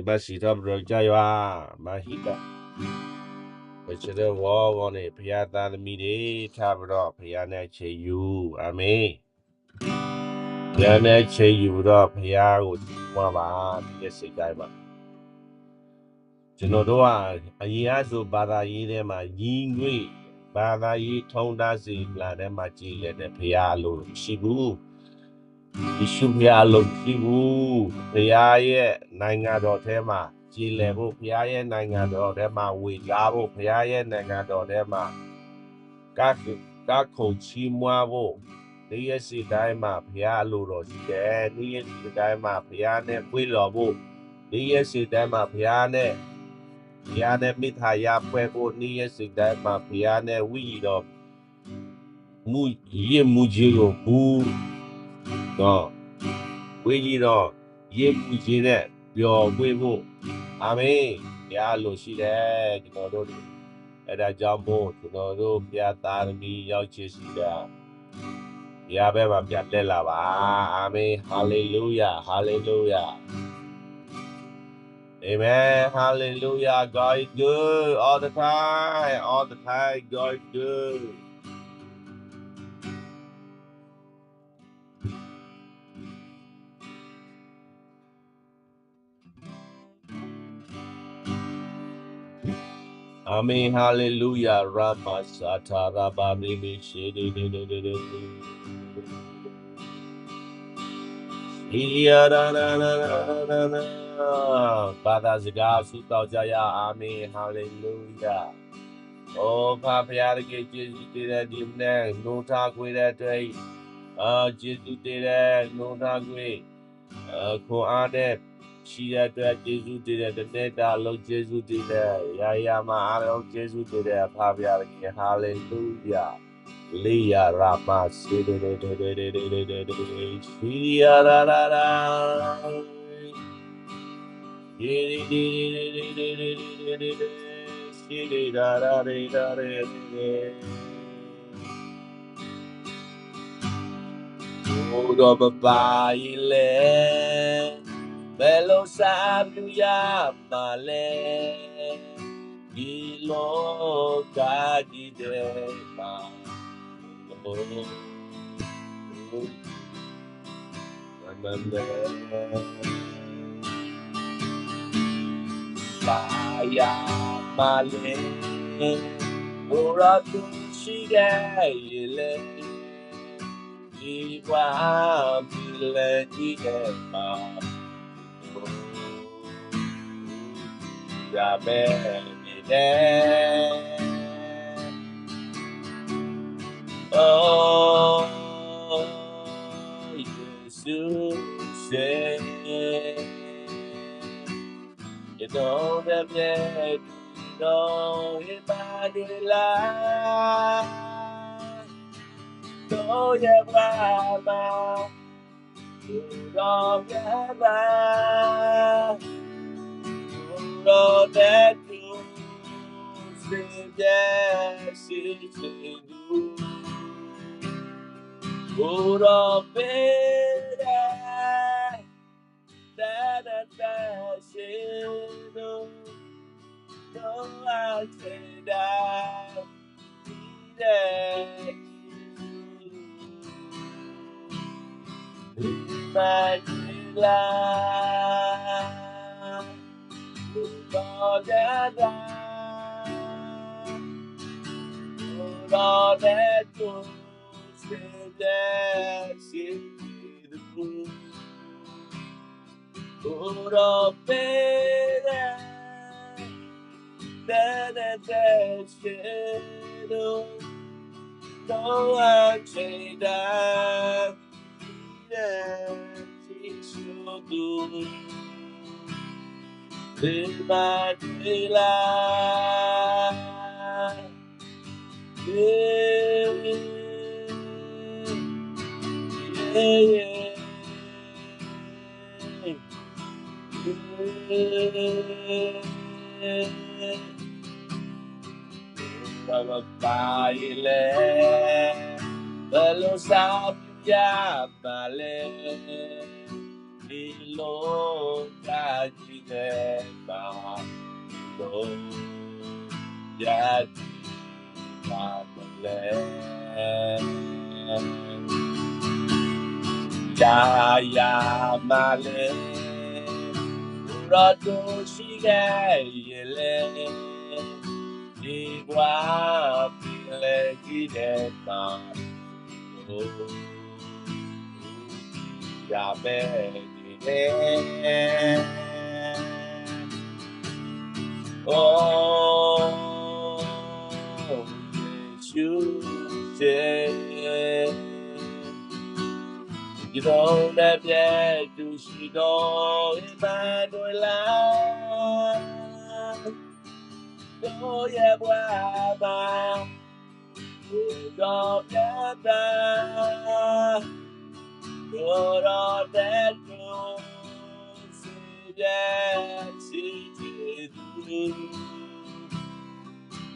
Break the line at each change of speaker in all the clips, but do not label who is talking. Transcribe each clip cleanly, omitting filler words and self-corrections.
Basita Brojaya, Mahita. Which the war on a Piata the Midi, Tabra, Piana Che you, Ame. Piana Che you, Pia, Mama, yes, a diamond. Genodoa, a Yazo Bada Yidema, Yingui, Bada Yi Tondazi, Ladema G, and the Pialo, Shibu. Ishubia Shibu, Piaye, Nanga Tema, Gilevo, Piaye, Nanga Dema, we Lavo, Piaye, Nanga Dema, Gako Chimwavo, Niesi Daima, Pialo, Niesi Daima, Piane, Willavo, Niesi Daima, Piane, Piane Mitaya, Puevo, Niesi Daima, Piane, Wido, Mujigo, Boo, no. We know, ye Mujine, your Wivu. I mean, Yalo, she there, you know, at a jumbo, you know, Piata, me, Yachis, Yabeba, Piatella, I mean, hallelujah, hallelujah. Amen, hallelujah. God is good all the time, God is good. Amen, hallelujah. Rama Satara Babi Shidi. Father God, Suta Jaya, Amen, hallelujah. Oh, Papa, get Jesus did that, no talk with that day. Jesus did that, no talk with. Koane, she had that Jesus did that, the net, I love Jesus did that. Yeah, my I Jesus did that, Papa, hallelujah. Leah Rama Sidi da da da. Sidi da da da. Udo babaile, belo sabia male, ilo kadide ma. Baya male, ora tu shigele, iwa bile idema, ya benide. Oh, Jesus, say, you know that you know if I did lie, no, yeah, Mama, you don't ever, you know that you say yes, it's you. Put up it, that shadow, no, I say that, my life, all that all that you say that she do. Put up better that shadow. No one say that she should do. Live my life. Baile, bello sabbia, vale, lo Ya male, urato shigayele, igwa pile gidema, ya bedine, oh, Yeshua. You don't have yet to see no Emmanuel. No, yeah, Baba. Don't have that. Good on that cross. Yes, it is.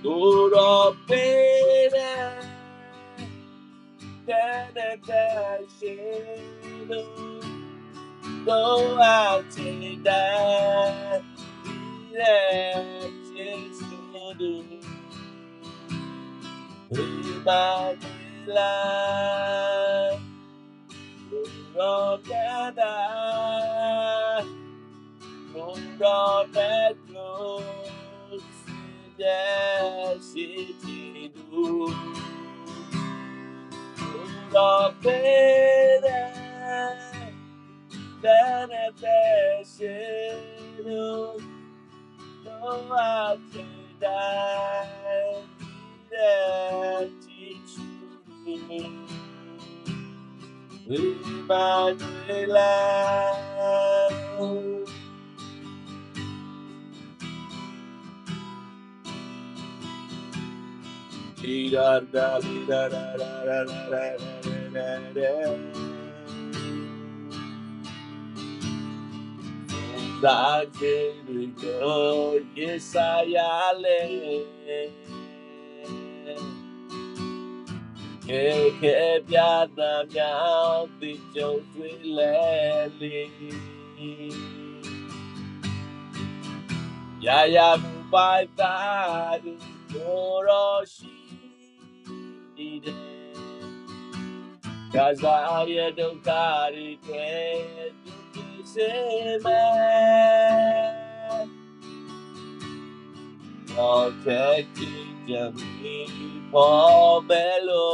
Good on Peter. Can I go out to die? Yes, to do. My life, together, on that close, yes, it do. Better than a passion, no, I can die. That teach you, Emmanuel. Yes, I que piada miao ti châu suy lệ li ya bai ta du ro shi de kaza ye do kari ke tu se me no te ki jami po belo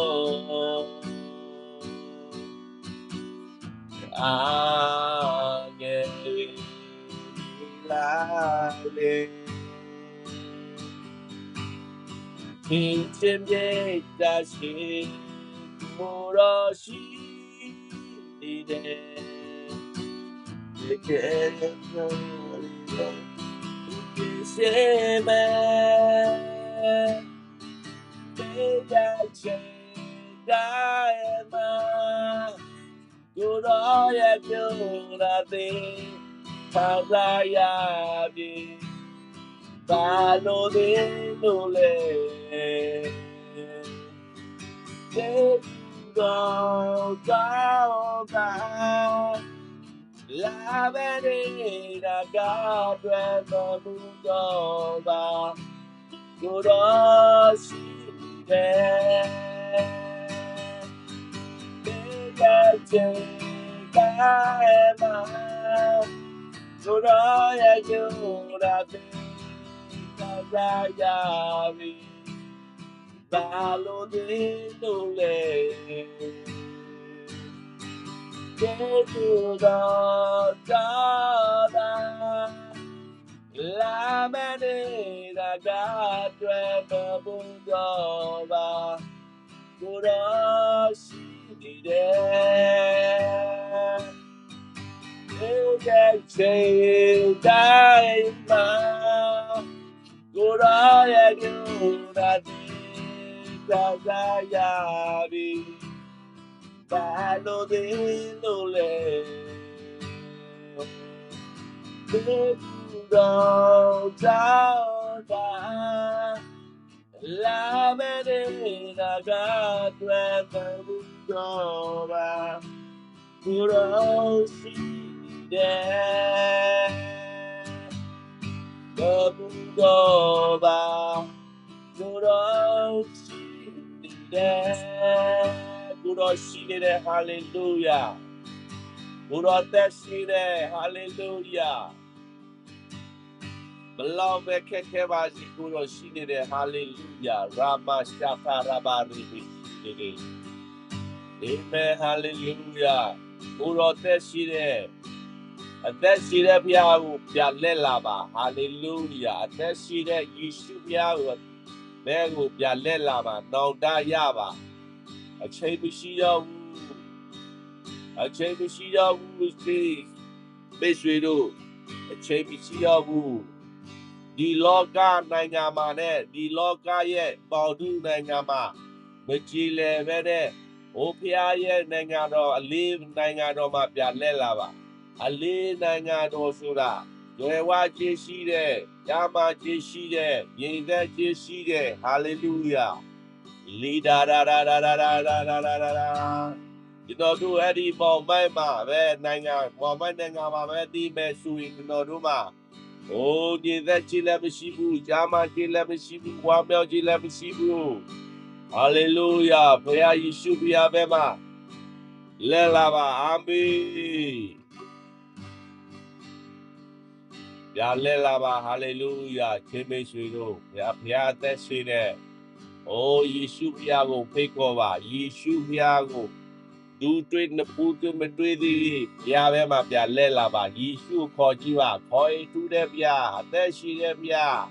Angeli Lale Ichemye Dashi Murashi Ide Ekemorida Ukisheme Dedache Daema Kuroya Kurati Kazayabi Balo de Nule Go La Venida Gabriela Mugova Kuroshi Kaema Kuroya Kurati Kazayabi Balo de Nule La manera Gabriela Mugova Kuroshi Daima Kuraya Gyurati Kazayabi Balo de Nule La Menina Gabriela Mugova Kuroshi Gabudoba, Gudoshide, hallelujah. Gudoteshide, hallelujah. Beloved Kekebazi Gudoshide, hallelujah. Rama Shaka Rabari, amen, hallelujah. Gudoteshide. Ateshide Piahu, Pialelaba, hallelujah. Ateshide Yishu Piahu, Begu Pialelaba, no Dayaba. A Chabishia, a Chabishia, Bishwidu, a Chabishia, the Loka Nangamane, the Loka yet, Baudu Nangama, Machile Vede, Opia yet Nangado, a live Nangado Mapia Lelava, a live Nangado Sura, Yoewa Jeshide, Yama Jeshide, Yinda Jeshide, hallelujah. Lida da da da da da da da da da da. You know do any more my ma, Nanga, Mama Nanga, Di Mesui, no Duma. Oh, ni that Chilabishibu, Jama Chilabishibu, Wamel Chilabishibu. Hallelujah. Prayer you should be a bema. Lelava, Ami. Ya Lelava, hallelujah. Kime Swido. Ya Piata Sine. Oh, Yeshu Piago, Pekova, Yeshu Piago. Do trade the food to Madrid. Yavema, Ya Lelava, Yeshu Kojiva, Koi to the Pia, Ateshi the Pia.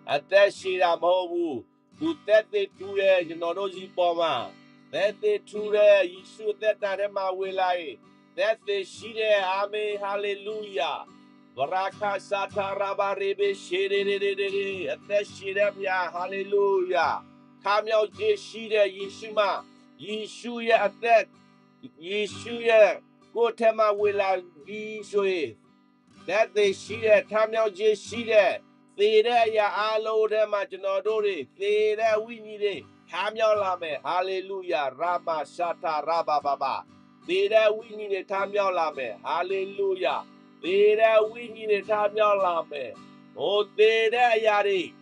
Ateshira mobu. Tu tete ture, you know, those poma. Tete ture, Yishu teta ma wilai. Tete shire, ame, hallelujah. Baraka sata raba rebe shire, ateshire ya, hallelujah. Kamyo je shire, Yishuma. Yishuya atet. Yishuya. Go tema wila, Yishuye. That they see that time now just see that. See that ya alo them at Janodori. See that we need it. Time y'all lame. Hallelujah. Rama Shata Rabba Baba. See that we need it. Time y'all lame. Hallelujah. See that we need it. Time y'all lame. Oh, see that yari.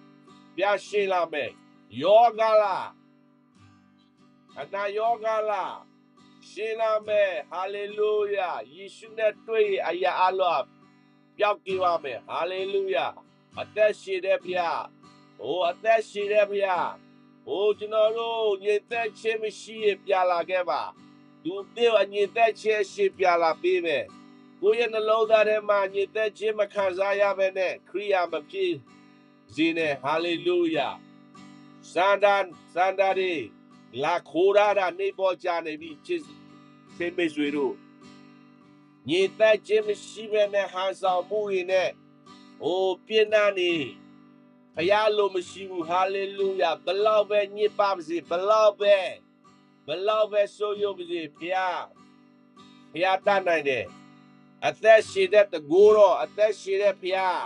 Biashi lame. Yogala. And now yogala. Shilame. Hallelujah. Yishuna tui aya alo. ပြောက်ကြည့်ပါမယ်ဟာလေလုယာအသက်ရှင်တဲ့ဘုရားအသက်ရှင်တဲ့ဘုရားကျွန်တော်တို့ညီသက်ခြင်းမရှိရပြလာခဲ့ပါသူတို့အညီသက်ခြင်းရှိပြလာပေးမယ်ကိုယ့်ရဲ့နှလုံးသားထဲမှာညီသက်ခြင်းမခံစားရဘဲနဲ့ခရိယာမဖြစ်စေနဲ့ဟာလေလုယာစန္ဒာတွေလာခိုးရတာနေပေါ်ကြနေပြီချစ်မိတ်ဆွေတို့ညီသက်ခြင်းမရှိဘဲနဲ့ဟန်ဆောင်မှုတွေနဲ့ပြင်းနာနေဘုရားလိုမရှိဘူးဟာလေလုယာဘလောက်ပဲညစ်ပါပါစေဘလောက်ပဲဆိုးရုံပါစေဘုရားတတ်နိုင်တယ်အသက်ရှင်တဲ့တကူတော့အသက်ရှင်တဲ့ဘုရား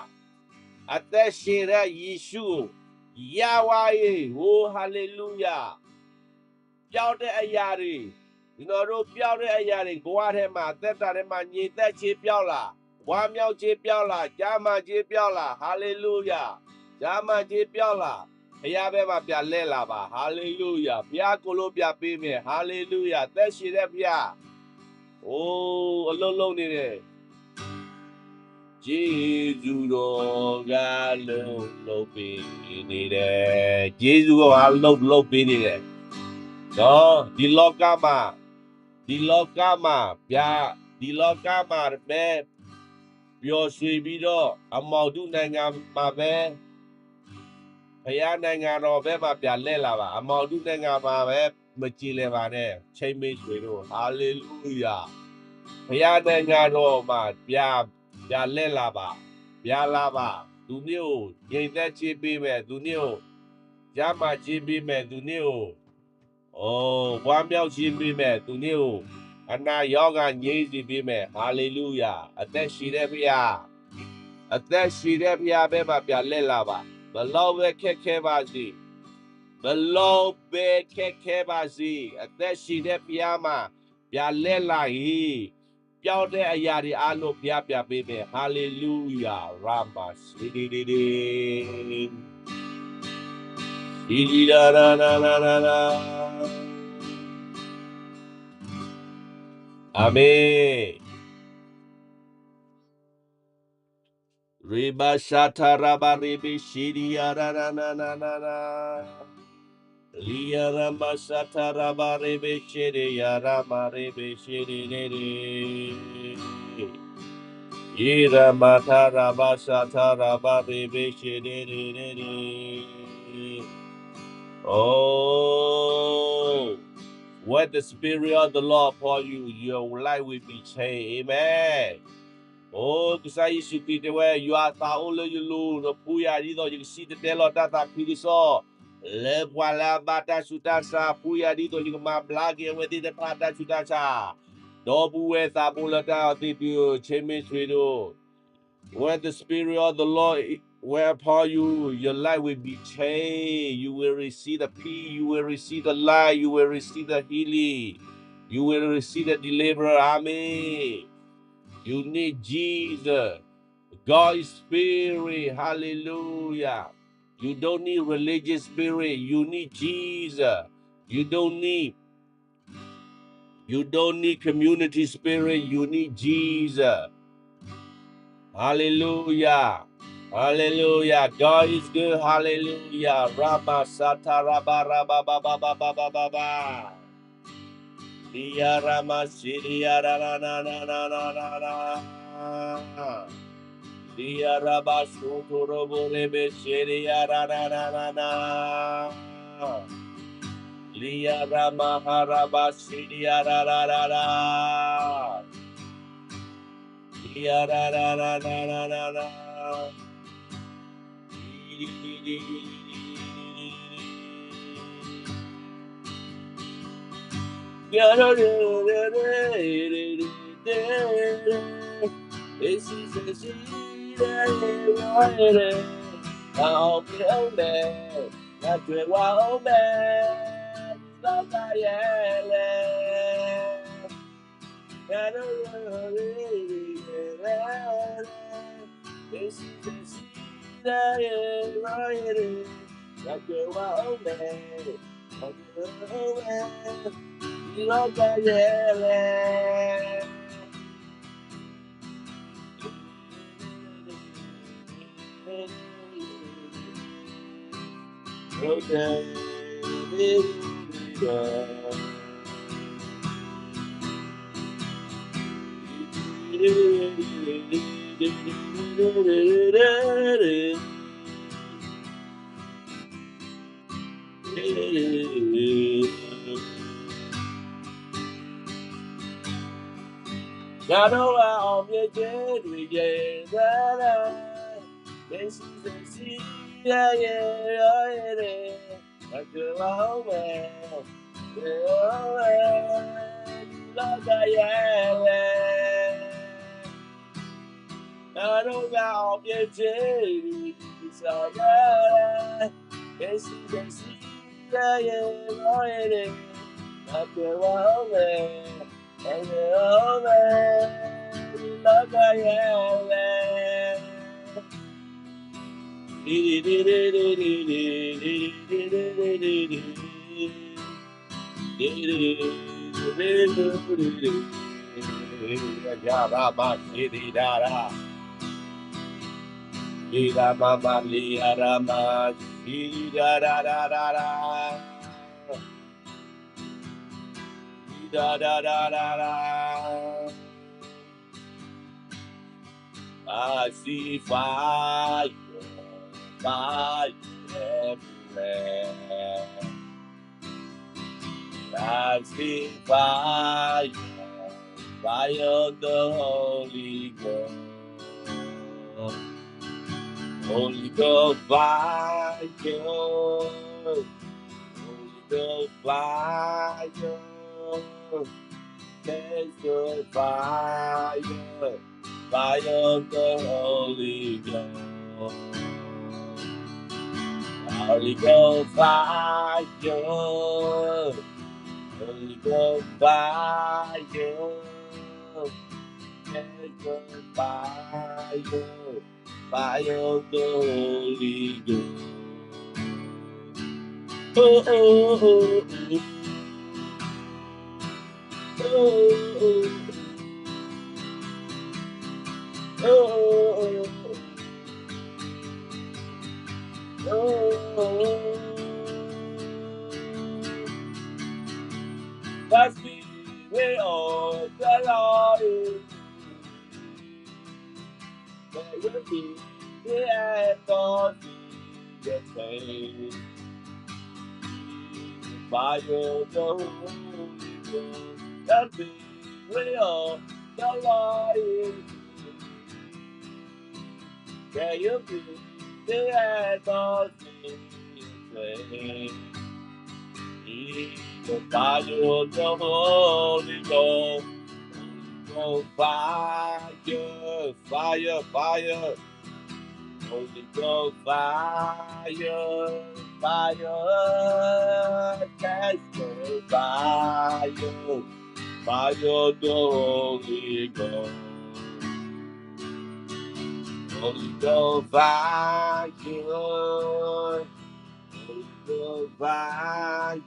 အသက်ရှင်တဲ့ယေရှုယာဝါယေဟာလေလုယာပြောင်းတဲ့အရာတွေကျွန်တော်တို့ပြောင်းတဲ့အရာတွေဘဝထဲမှာသက်တာထဲမှာညီသက်ခြင်းပြောင်းလာဝါမြောက်ခြင်းပြောင်းလာကြာမှခြင်းပြောင်းလာဟာလေလုယာကြာမှခြင်းပြောင်းလာဘုရားဘက်မှာပြန်လဲလာပါဟာလေလုယာဘုရားကိုလိုပြပေးမယ်ဟာလေလုယာသက်ရှိတဲ့ဘုရားအလုံးလုံးနေတယ်ဂျေဇုတော်ကလုံးပေးနေတယ်ဂျေဇုကလုံးပေးနေတယ်နော်ဒီလောကမှာပဲပျော်ရွှင်ပြီးတော့အမောင်တုနိုင်ငံမှာပဲဘုရားနိုင်ငံတော်ဘက်မှာပြန်လဲလာပါအမောင်တုနိုင်ငံမှာပဲမကြည်လည်ပါနဲ့ချိန်မိတ်ဆွေတို့ဟာလေလုယာဘုရားနိုင်ငံတော်မှာပြန်လဲလာပါပြန်လာပါသူမျိုးငြိမ်သက်ခြင်းပေးမယ်သူမျိုးရမှခြင်းပေးမယ်သူမျိုးဝမ်းမြောက်ခြင်းပေးမယ်သူမျိုးအနာယောဂငြိမ်းစီပေးမယ်ဟာလေလုယာအသက်ရှိတဲ့ဘုရားဘက်မှာပြန်လဲလာပါဘလောက်ပဲခက်ခဲပါစေအသက်ရှိတဲ့ဘုရားမှာပြန်လဲလာ ပြောင်းတဲ့အရာတွေအားလုံးဘုရားပြပေးမယ်ဟာလေလုယာရာမရှိဒီဒီဒီဒီဒီရာရာရာရာရာအာမင်ရေဘာရှာထာရာဘာရေဘီရှိဒီယာရာရာနာနာနာနာလီယာရာမရှာထာရာဘာရေဘီရှိဒီယာရာမာရေဘီရှိဒီနေဒီယေရာမထာရာဘာရှာထာရာဘာရေဘီရှိဒီနေဒီ Oh, when the Spirit of the Lord upon you, your life will be changed. Amen. Oh, because I used to be the way you are the only you lose the puya, you know, you can see the Lord that I feel so. Le voila, bata sutasa, puya, you can my black and within the pata sutasa. Dobu with a bullet, you, chemists, when the Spirit of the Lord will upon you, your life will be changed. You will receive the peace. You will receive the light. You will receive the healing. You will receive the deliverer. Amen. You need Jesus. God is Spirit. Hallelujah. You don't need religious spirit. You need Jesus. You don't need community spirit. You need Jesus. Hallelujah. Hallelujah. God is good. Hallelujah. Rama Sata Raba Raba Baba Baba Baba Baba. Dia Rama Sidia Rana na na na na na na. Dia Raba Suturo Lebe Sidia Rana na na na. Dia Rama Haraba Sidia Rana na na. Dia Rana na na na na. This is the seed that is I'll be home there. Not to a wild man. Not I This is the seed that is right. Not to a wild man. Not to a wild man. Not I Ganoa on your jet, we get this is the sea, yeah, like a long man, like a Ganoa on your jet, so this is the sea, yeah, like a long man. And oh man, like I am. Da da da da da. I see fire, fire everywhere. I see fire, fire of the Holy Ghost. Holy Ghost fire, Holy Ghost fire. There's the fire, fire of the Holy Ghost. Holy Ghost fire, Holy Ghost fire, fire, fire of the Holy Ghost. Oh, oh, oh, oh, oh, oh, oh, oh, the Spirit of the Lord is there will be the end of the pain. Fire of the Holy Ghost, the Spirit of the Lord is there will be the end of the pain. The fire of the Holy Ghost, oh fire, fire, fire, Holy Ghost fire, fire, catch the fire, fire of the Holy Ghost, Holy Ghost fire, Holy Ghost fire.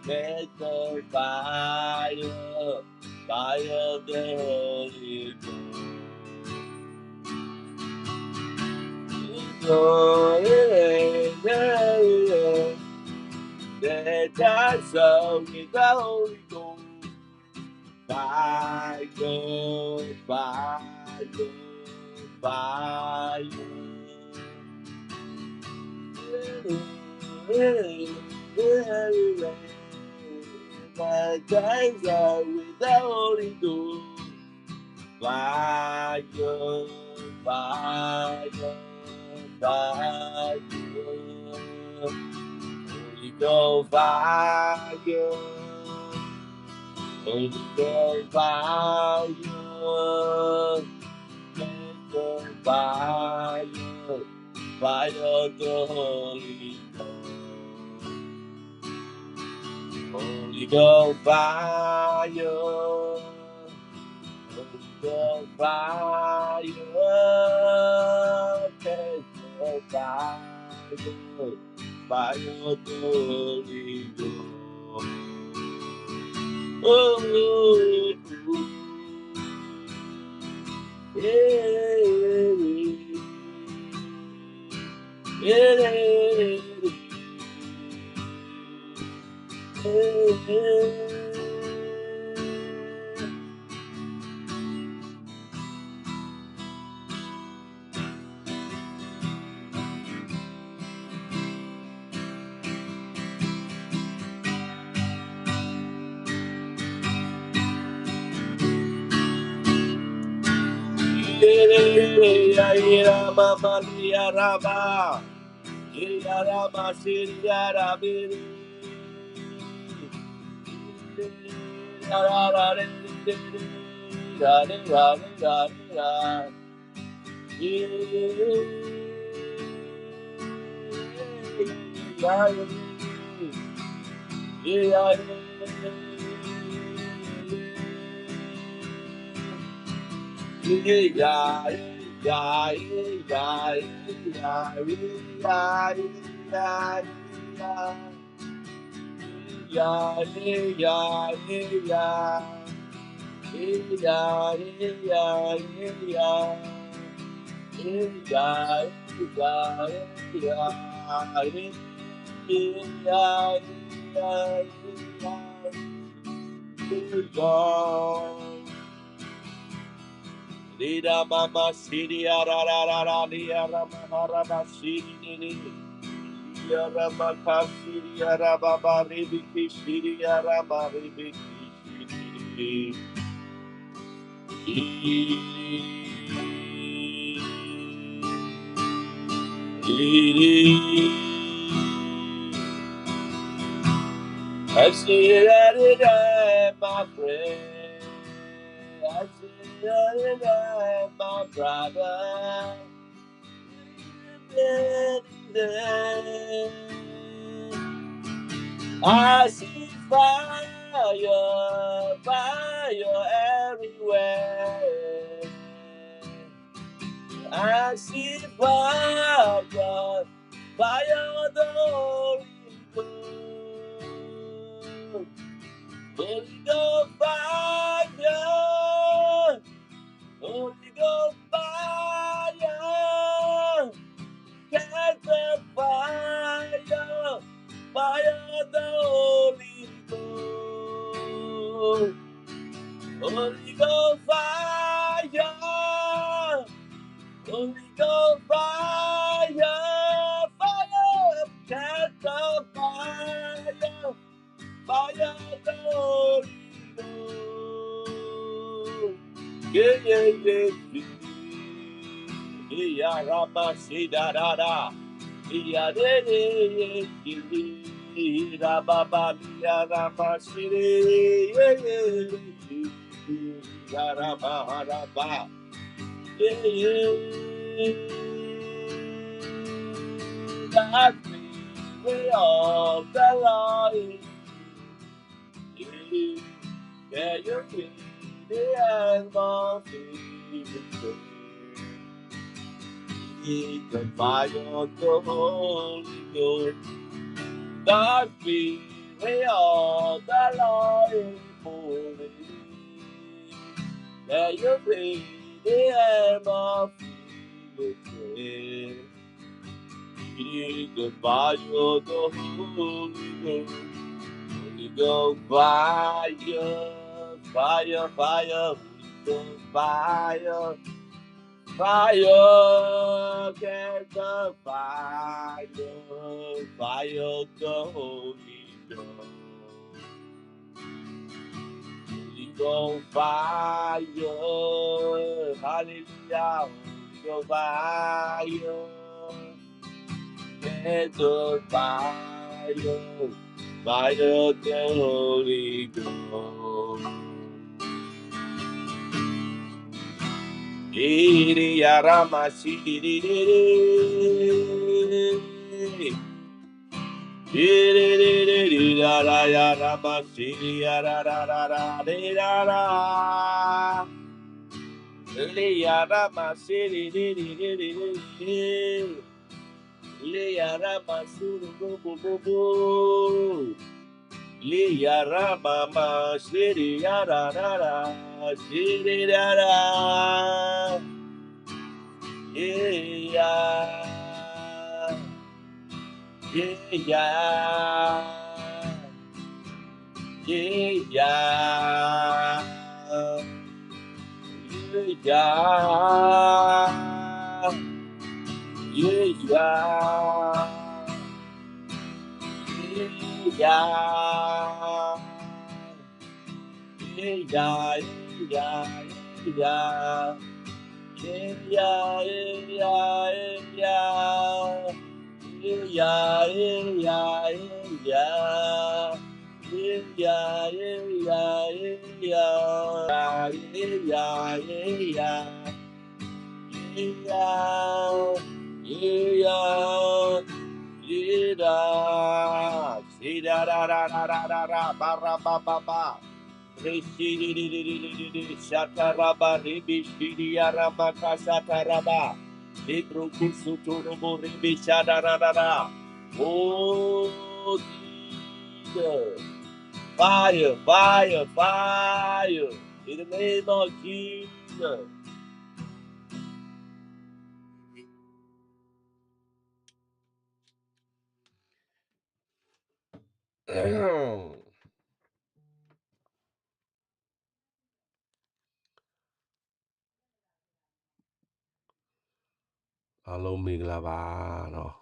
Let the fire, fire of the Holy Ghost. Let us serve with the Holy Ghost. Fire, fire, fire. My days are with the Holy Ghost. Fire, fire, fire. Holy Ghost fire, Holy Ghost fire, fire, fire of the Holy Ghost. Holy Ghost fire, Holy Ghost fire, catch the fire, fire of the Holy Ghost. Oh, Mama Lia Rama, Lia Rama, Siria Rabiri, Lida Mama City Arara Lia Rama City Rama Kasiri Araba Ribiki Shiri Araba Ribiki Shiri I see it, my friend. I see it, my brother. I see fire, fire I see fire, fire of the Holy Ghost. Holy Ghost fire, Holy Ghost fire, catch the fire, fire of the Holy Ghost. Holy Ghost fire, Holy Ghost fire, fire, catch the fire, fire of the Holy Ghost. Yeah, yeah, yeah, yeah. Yeah, Rama, see da da da. Yeah, de de de de. Rama, ba, yeah, Rama, see de. Yeah, yeah, yeah. Rama, Rama. Yeah, yeah. That we of the Lord. Yeah, you be the atmosphere. The fire of the Holy Ghost. God be of the Lord. Holy. Yeah, you be the atmosphere. The fire of the Holy Ghost. Holy Ghost fire, fire, fire, Holy Ghost fire, fire, catch the fire, fire of the Holy Ghost. Holy Ghost fire, hallelujah, Holy Ghost fire, catch the fire. Fire of the Holy Ghost. Iri yarama siri. Iri yara yarama siri yara yara. Iri yarama siri. Iri yarama suru bu. Liyara mama shiri yara rara shiri rara yeah Shataraba ribi shiriarama kasataraba libru kusuturubu ribi shadarada. Oh Jesus, fire, fire, fire in the name of Jesus.အားလုံးမင်္ဂလာပါเนาะ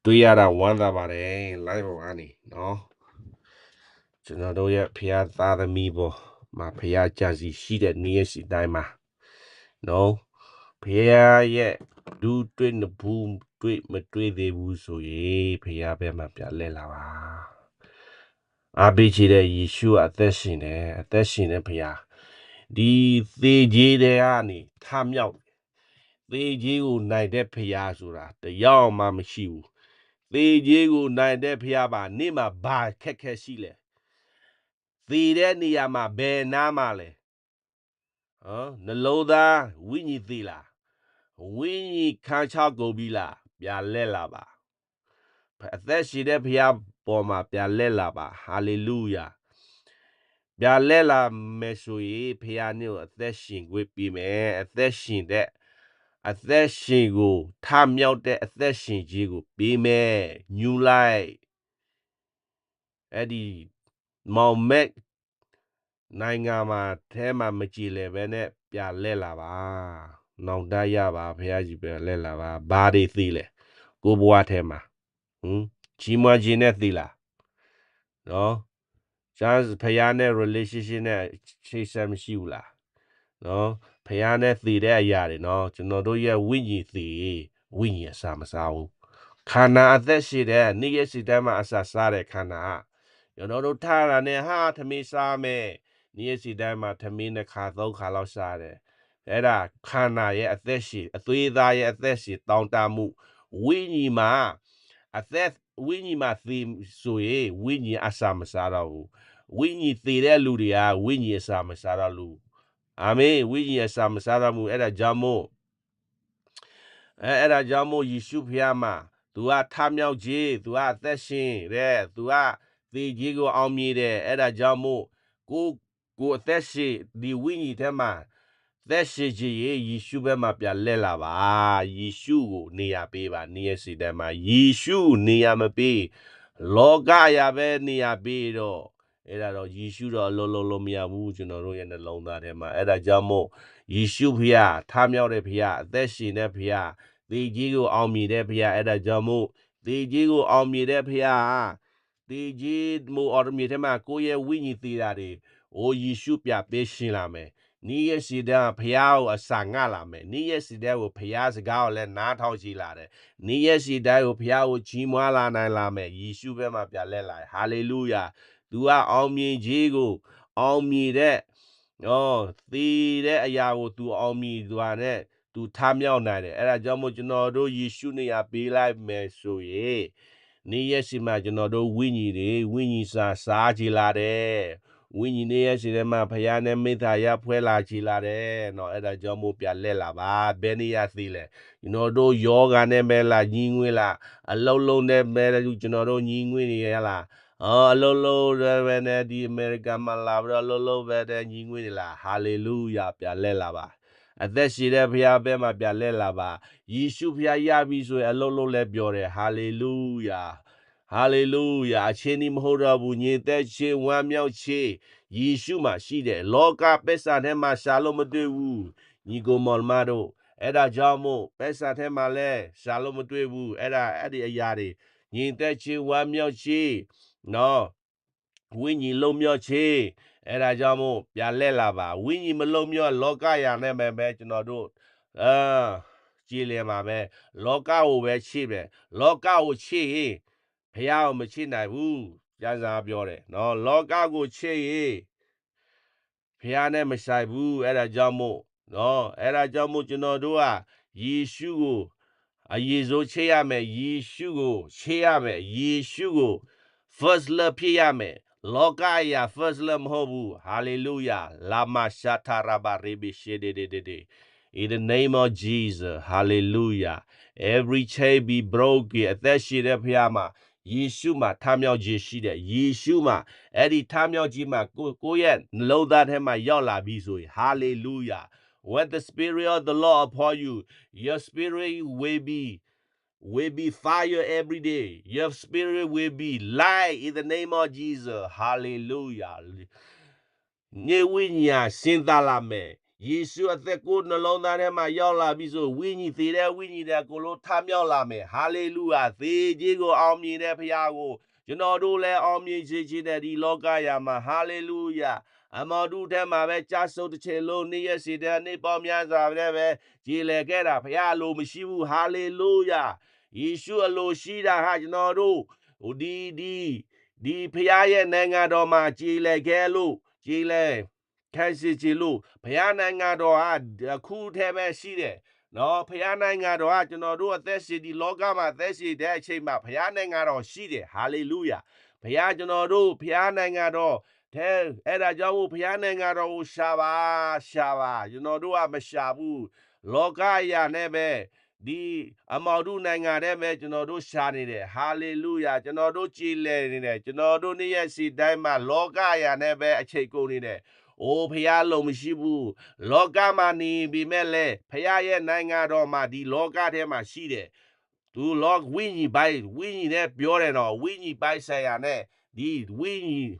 တွေ့ရတာဝမ်းသာပါတယ် live ပေါ်ကနေเนาะကျွန်တော်တို့ရဲ့ဖျားသားသမီးပေါ်မှာဖျားကြစီရှိတဲ့နေ့ရက်စီတိုင်းမှာเนาะဖျားရဲ့ဒူးတွေ့နဘူးတွေ့မတွေ့သေးဘူးဆိုရင်ဖျားဘက်မှာပြလဲလာပါအားပေးချီတဲ့ယေရှုအသက်ရှင်တယ်အသက်ရှင်တဲ့ဖျားဒီသေကြီးတဲ့ကနေထမြောက်သေကြီးကိုနိုင်တဲ့ဖျားဆိုတာတယောက်မှမရှိဘူးသေကြီးကိုနိုင်တဲ့ဖျားပါနေ့မှာဘာခက်ခဲရှိလဲသေတဲ့နေရာမှာဘယ်နားမှာလဲ နှလုံးသားဝိညာဉ်သေးလားဝိညာဉ်ခန်းချကုန်ပြီလားပြလဲလာပါအသက်ရှင်တဲ့ဘုရားပေါ်မှာပြလဲလာပါဟာလေလုယာပြလဲလာမယ်ဆိုရင်ဘုရားနဲ့အသက်ရှင်ခွင့်ပေးမယ်အသက်ရှင်တဲ့အသက်ရှင်ကိုထမြောက်တဲ့အသက်ရှင်ခြင်းကိုပေးမယ်ညူလိုက်အဲ့ဒီမောင်မက်နိုင်ငံမှာထဲမှာမကြည်လေပဲနဲ့ပြလဲလာပါနောင်တရပါဘုရားကြီးပြလဲလာပါဘာတွေသိလဲကိုဘွားထဲမှာကြီးမွားခြင်းနဲ့သိလားနော်ကျန်ဖယားနဲ့ relationship နဲ့ချိတ်ဆက်မရှိဘူးလားနော်ဖယားနဲ့သိတဲ့အရာတွေနော်ကျွန်တော်တို့ရဲ့ဝိညာဉ်သိဝိညာဉ်အစာမစားဘူးခန္ဓာအသက်ရှိတဲ့နေ့ရက်စီတိုင်းမှာအစာစားတဲ့ခန္ဓာကျွန်တော်တို့ထားတာနဲ့ဟာသမီးစားမယ်နေ့ရက်စီတိုင်းမှာသမီး2 ခါ 3 ခါလောက်စားတယ်အဲ့ဒါခန္ဓာရဲ့အသက်ရှိအသွေးသားရဲ့အသက်ရှိတောင်းတမှုဝိညာဉ်မှာအသက်ဝိညာဉ်မှာသိဆိုရင်ဝိညာဉ်အစာမစားတော့ဘူးဝိညာဉ်သိတဲ့လူတွေကဝိညာဉ်အစာမစားတော့လူအာမင်ဝိညာဉ်အစာမစားတော့ဘူးအဲ့ဒါကြောင့်မို့ယေရှုဖျားမှာသူကထမြောက်ခြင်းသူကအသက်ရှင်တဲ့သူကသေခြင်းကိုအောင်မြင်တယ်အဲ့ဒါကြောင့်မို့ကိုအသက်ရှင်ဒီဝိညာဉ်ထဲမှာသက်ရှိခြင်းယေရှုဘက်မှာပြန်လဲလာပါယေရှုကိုနေရာပေးပါနေရာစီတဲ့မှာယေရှုနေရာမပေးလောကရာပဲနေရာပေးတော့အဲ့ဒါတော့ယေရှုတော့အလုံးလုံးမရဘူးကျွန်တော်တို့ရဲ့နှလုံးသားထဲမှာအဲ့ဒါကြောင့်မို့ယေရှုဖျားထမြောက်တဲ့ဖျားအသက်ရှင်တဲ့ဖျားသေကြီးကိုအောင်မြင်တဲ့ဖျားအဲ့ဒါကြောင့်မို့သေကြီးကိုအောင်မြင်တဲ့ဖျားသေကြီးမို့အော်မြင်တဲ့မှာကိုယ့်ရဲ့ဝိညာဉ်သေးတာတွေအိုယေရှုပြပေးရှင်လာမယ်နီးရဲ့စီတဲ့ဖျားကိုအစာငတ်လာမယ်နီးရဲ့စီတဲ့ကိုဖျားစကားကိုလည်းနားထောင်ကြည့်လာတယ်နီးရဲ့စီတဲ့ကိုဖျားကိုကြီးမွားလာနိုင်လာမယ်ယေရှုဘက်မှာပြလဲလာဟာလေလုယာသူကအောင်မြင်ခြင်းကိုအောင်မြင်တဲ့သေတဲ့အရာကိုသူအောင်မြင်သွားတဲ့သူထားမြောက်နိုင်တယ်အဲ့ဒါကြောင့်မို့ကျွန်တော်တို့ယေရှုနေရာပေးလိုက်မယ်ဆိုရင်နေ့ရက်စီမှာကျွန်တော်တို့ဝိညာဉ်စားကြည်လာတယ်ဝိညာဉ်နေ့ရက်စီထဲမှာဖယားနဲ့မိသားရဖွဲလာကြည်လာတယ်နော်အဲ့ဒါကြောင့်မို့ပြလက်လာပါဘယ်နေရာသိလဲကျွန်တော်တို့ယောဂနဲ့ပဲလားညီငွေးလားအလုံးလုံးနဲ့ပဲကျွန်တော်တို့ညီငွေးနေရလားအလုံးလုံးပဲနဲ့ဒီအမေရိကန်မှာလာပြီးတော့အလုံးလုံးပဲတဲ့ညီငွေးနေလားဟာလေလုယာပြလက်လာပါအသက်ရှိတဲ့ဘုရားဘက်မှာပြလဲလာပါယေရှုဘုရားရပြီဆိုရင်အလုံးလုံးလည်းပြောတယ်ဟာလေလုယာဟာလေလုယာအချင်းဒီမဟုတ်တော့ဘူးညီသက်ချင်းဝမ်းမြောက်ခြင်းယေရှုမှာရှိတယ်လောကပစ္စာထဲမှာရှာလို့မတွေ့ဘူးညီကိုမော်မတို့အဲ့ဒါကြောင့်မို့ပစ္စာထဲမှာလဲရှာလို့မတွေ့ဘူးအဲ့ဒီအရာတွေညီသက်ချင်းဝမ်းမြောက်ခြင်းနော်ဝိညာဉ်လုံးမြော့ခြင်းအဲ့ဒါကြောင့်မို့ပြလဲလာပါဝိညာဉ်မလုံးမြော့လောကရာနဲ့ပဲကျွန်တော်တို့ကြည်လင်ပါပဲလောကကိုပဲချစ်ပဲလောကကိုချစ်ရင်ဘုရားကိုမချစ်နိုင်ဘူးကျမ်းစာပြောတယ်နော်လောကကိုချစ်ရင်ဘုရားနဲ့မဆိုင်ဘူးအဲ့ဒါကြောင့်မို့နော်အဲ့ဒါကြောင့်မို့ကျွန်တော်တို့ကယေရှုကိုအရေးစိုးချစ်ရမယ်ယေရှုကိုချစ်ရမယ်ယေရှုကို first love ဖြစ်ရမယ်လောကရာ first love မဟုတ်ဘူး hallelujah lama shataraba rebishedede in the name of Jesus hallelujah every chain be broken အသက်ရှင်တဲ့ဘုရားမှာယေရှုမှာထမြောက်ခြင်းရှိတယ်ယေရှုမှာအဲ့ဒီထမြောက်ခြင်းမှာကိုယ့်ရဲ့နှလုံးသားထဲမှာရောက်လာပြီဆိုရင် hallelujah when the spirit of the Lord upon you your spirit will be fire every day. Your spirit will be light in the name of Jesus. Hallelujah. နေဝိညာဉ်စင်သာလာမယ်ယေရှုအသက်ကိုနှလုံးသားထဲမှာရောက်လာပြီဆိုဝိညာဉ်သေးတဲ့ဝိညာဉ်တွေကိုလို့ထမြောက်လာမယ်ဟာလေလုယာသေခြင်းကိုအောင်မြင်တဲ့ဘုရားကိုကျွန်တော်တို့လည်းအောင်မြင်စေခြင်းတဲ့ဒီလောကရာမှာဟာလေလုယာအမော်တူထဲမှာပဲကြာစုတစ်ချိန်လုံးနေ့ရက်စီတဲ့နေ့ပေါင်းများစွာနဲ့ပဲကြည်လည်ခဲ့တာဘုရားလိုမရှိဘူးဟာလေလုယာယေရှုအလိုရှိတာဟာကျွန်တော်တို့ဒီဖျားရဲ့နိုင်ငံတော်မှာကြည်လည်ခဲ့လို့ကြည်လည်ခံစီကြည်လို့ဖျားနိုင်ငံတော်ဟာအခုထဲပဲရှိတယ်နော်ဖျားနိုင်ငံတော်ဟာကျွန်တော်တို့အသက်ရှင်ဒီလောကမှာအသက်ရှင်တဲ့အချိန်မှာဖျားနိုင်ငံတော်ရှိတယ်ဟာလေလုယာဖျားကျွန်တော်တို့ဖျားနိုင်ငံတော် Tell Eda Jawu Pianengaro Shaba, you know, do a Meshabu, Lokaya Nebe, the Amadu Nangareme, you know, do Shani, hallelujah, you know, do Chile in it, you know, do Niasi Dima, Lokaya Nebe, a Cheko in it. O Pialo Mishibu, Logamani Bimele, Paya Nangaro Madi, Logatema Shide. Do log winny by winny net Bjorn or winny by Sayane, the winny.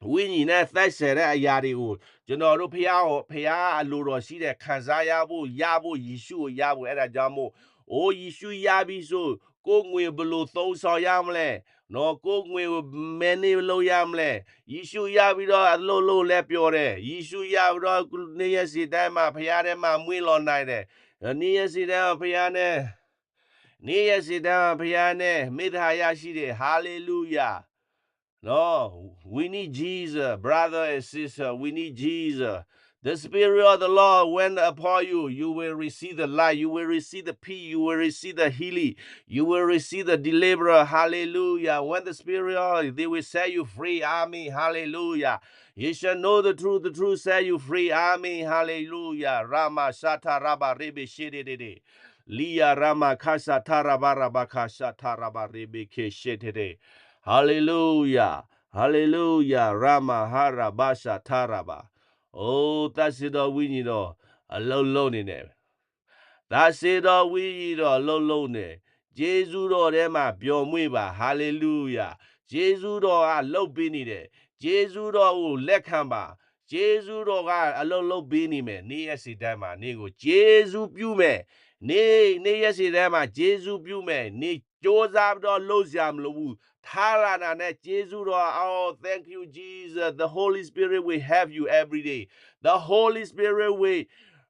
Winnie net that said yadi wood. You know, Rupia, Pia, Lurosida, Kazayabu, Yabu, Yishu, Yabu, Eda Jamu. O Yishu Yabi so, Kung we below those or yamle. No Kung we many low yamle. Yishu Yabi low lepiore. Yishu Yabi Niasi Dama, Pianema, Mwilon night. Niasi Dama Piane. Niasi Dama Piane, Midhayashi, hallelujah. No, we need Jesus, brother and sister. We need Jesus. The Spirit of the Lord went upon you. You will receive the light. You will receive the peace. You will receive the healing. You will receive the deliverer. Hallelujah. When the Spirit of they will set you free. Amen. Hallelujah. You shall know the truth set you free. Amen. Hallelujah. Rama Shata Raba Rebe Shedede. Liya Rama Kasha Taraba Rabaka Shataraba Rebe Keshedede. Hallelujah. Hallelujah. Rama Hara Basha Taraba. Oh, that's it all we need all. A low loneliness. That's it all we need all low loneliness. Jesus Lord Emma Biomwiba. Hallelujah. Jesus Lord a low binny. Jesus Lord lekamba. Jesus Lord a low binny man. Near Sidama. Nego. Jesus Bume. Ne Yesidama. Jesus Bume. Ne Joseph Losiam Lowu. Tarana Jesus. Oh, thank you, Jesus. The Holy Spirit will have you every day. The Holy Spirit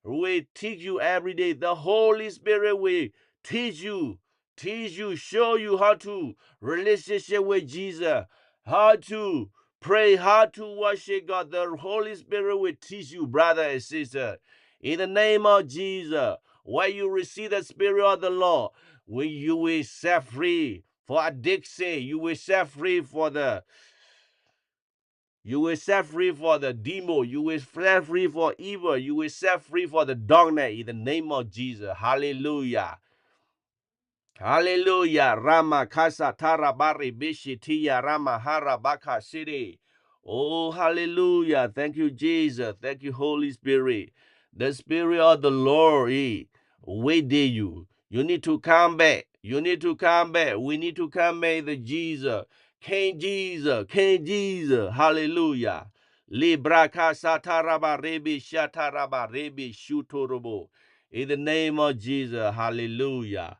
will teach you every day. The Holy Spirit will teach you, show you how to relationship with Jesus, how to pray, how to worship God. The Holy Spirit will teach you, brother and sister. In the name of Jesus, when you receive the Spirit of the Lord, when you will set free for addiction, you will set free for the demon. You will set free for evil. You will set free for the darkness in the name of Jesus. Hallelujah. Hallelujah. Rama Kasa Tarabari Bishitiya Rama Harabaka City. Oh, hallelujah. Thank you, Jesus. Thank you, Holy Spirit. The Spirit of the Lord, wait there you. You need to come back. You need to come back. We need to come back to Jesus. King Jesus. King Jesus. Hallelujah. Libraka Sataraba Rebi Shataraba Rebi Shutorobo. In the name of Jesus. Hallelujah.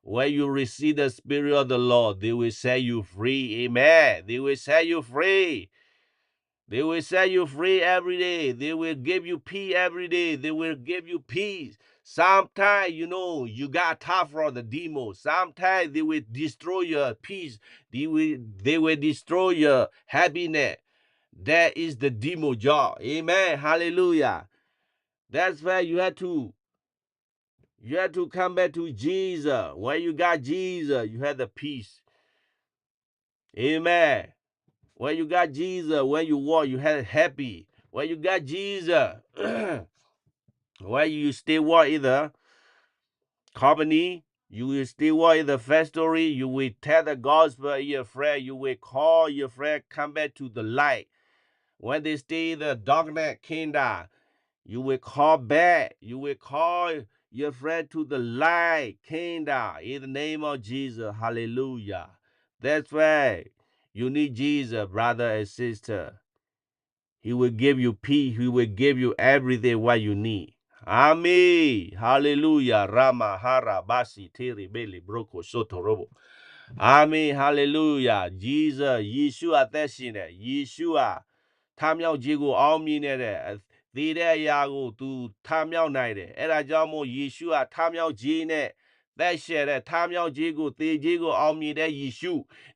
When you receive the Spirit of the Lord, they will set you free. Amen. They will set you free. They will set you free every day. They will give you peace every day. They will give you peace. Sometimes, you got tough from the demons. Sometimes they will destroy your peace. They will destroy your happiness. That is the demon job. Amen. Hallelujah. That's why you have to come back to Jesus. When you got Jesus, you have the peace. Amen. When you got Jesus, when you walk, you have happy. When you got Jesus, when you stay walk in the company, you will stay walk in the factory, you will tell the gospel to your friend, you will call your friend, come back to the light. When they stay in the darkness kingdom, you will call back. You will call your friend to the light kingdom in the name of Jesus. Hallelujah. That's right. You need Jesus, brother and sister. He will give you peace. He will give you everything what you need. Amen. Hallelujah. Rama hara basi tiri beli broko soto robo. Amen. Hallelujah. Jesus, Yeshua သက်ရှင်တယ် Yeshua ထမြောက်ခြင်းကိုအောင်မြင်နေတဲ့သေတဲ့အရာကိုသူထမြောက်နိုင်တယ်အဲ့ဒါကြောင့်မို့ယေရှုကထမြောက်ခြင်းနဲ့သက်ရှင်တဲ့ထမြောက်ခြင်းကိုသေခြင်းကိုအောင်မြင်တဲ့ယေရှု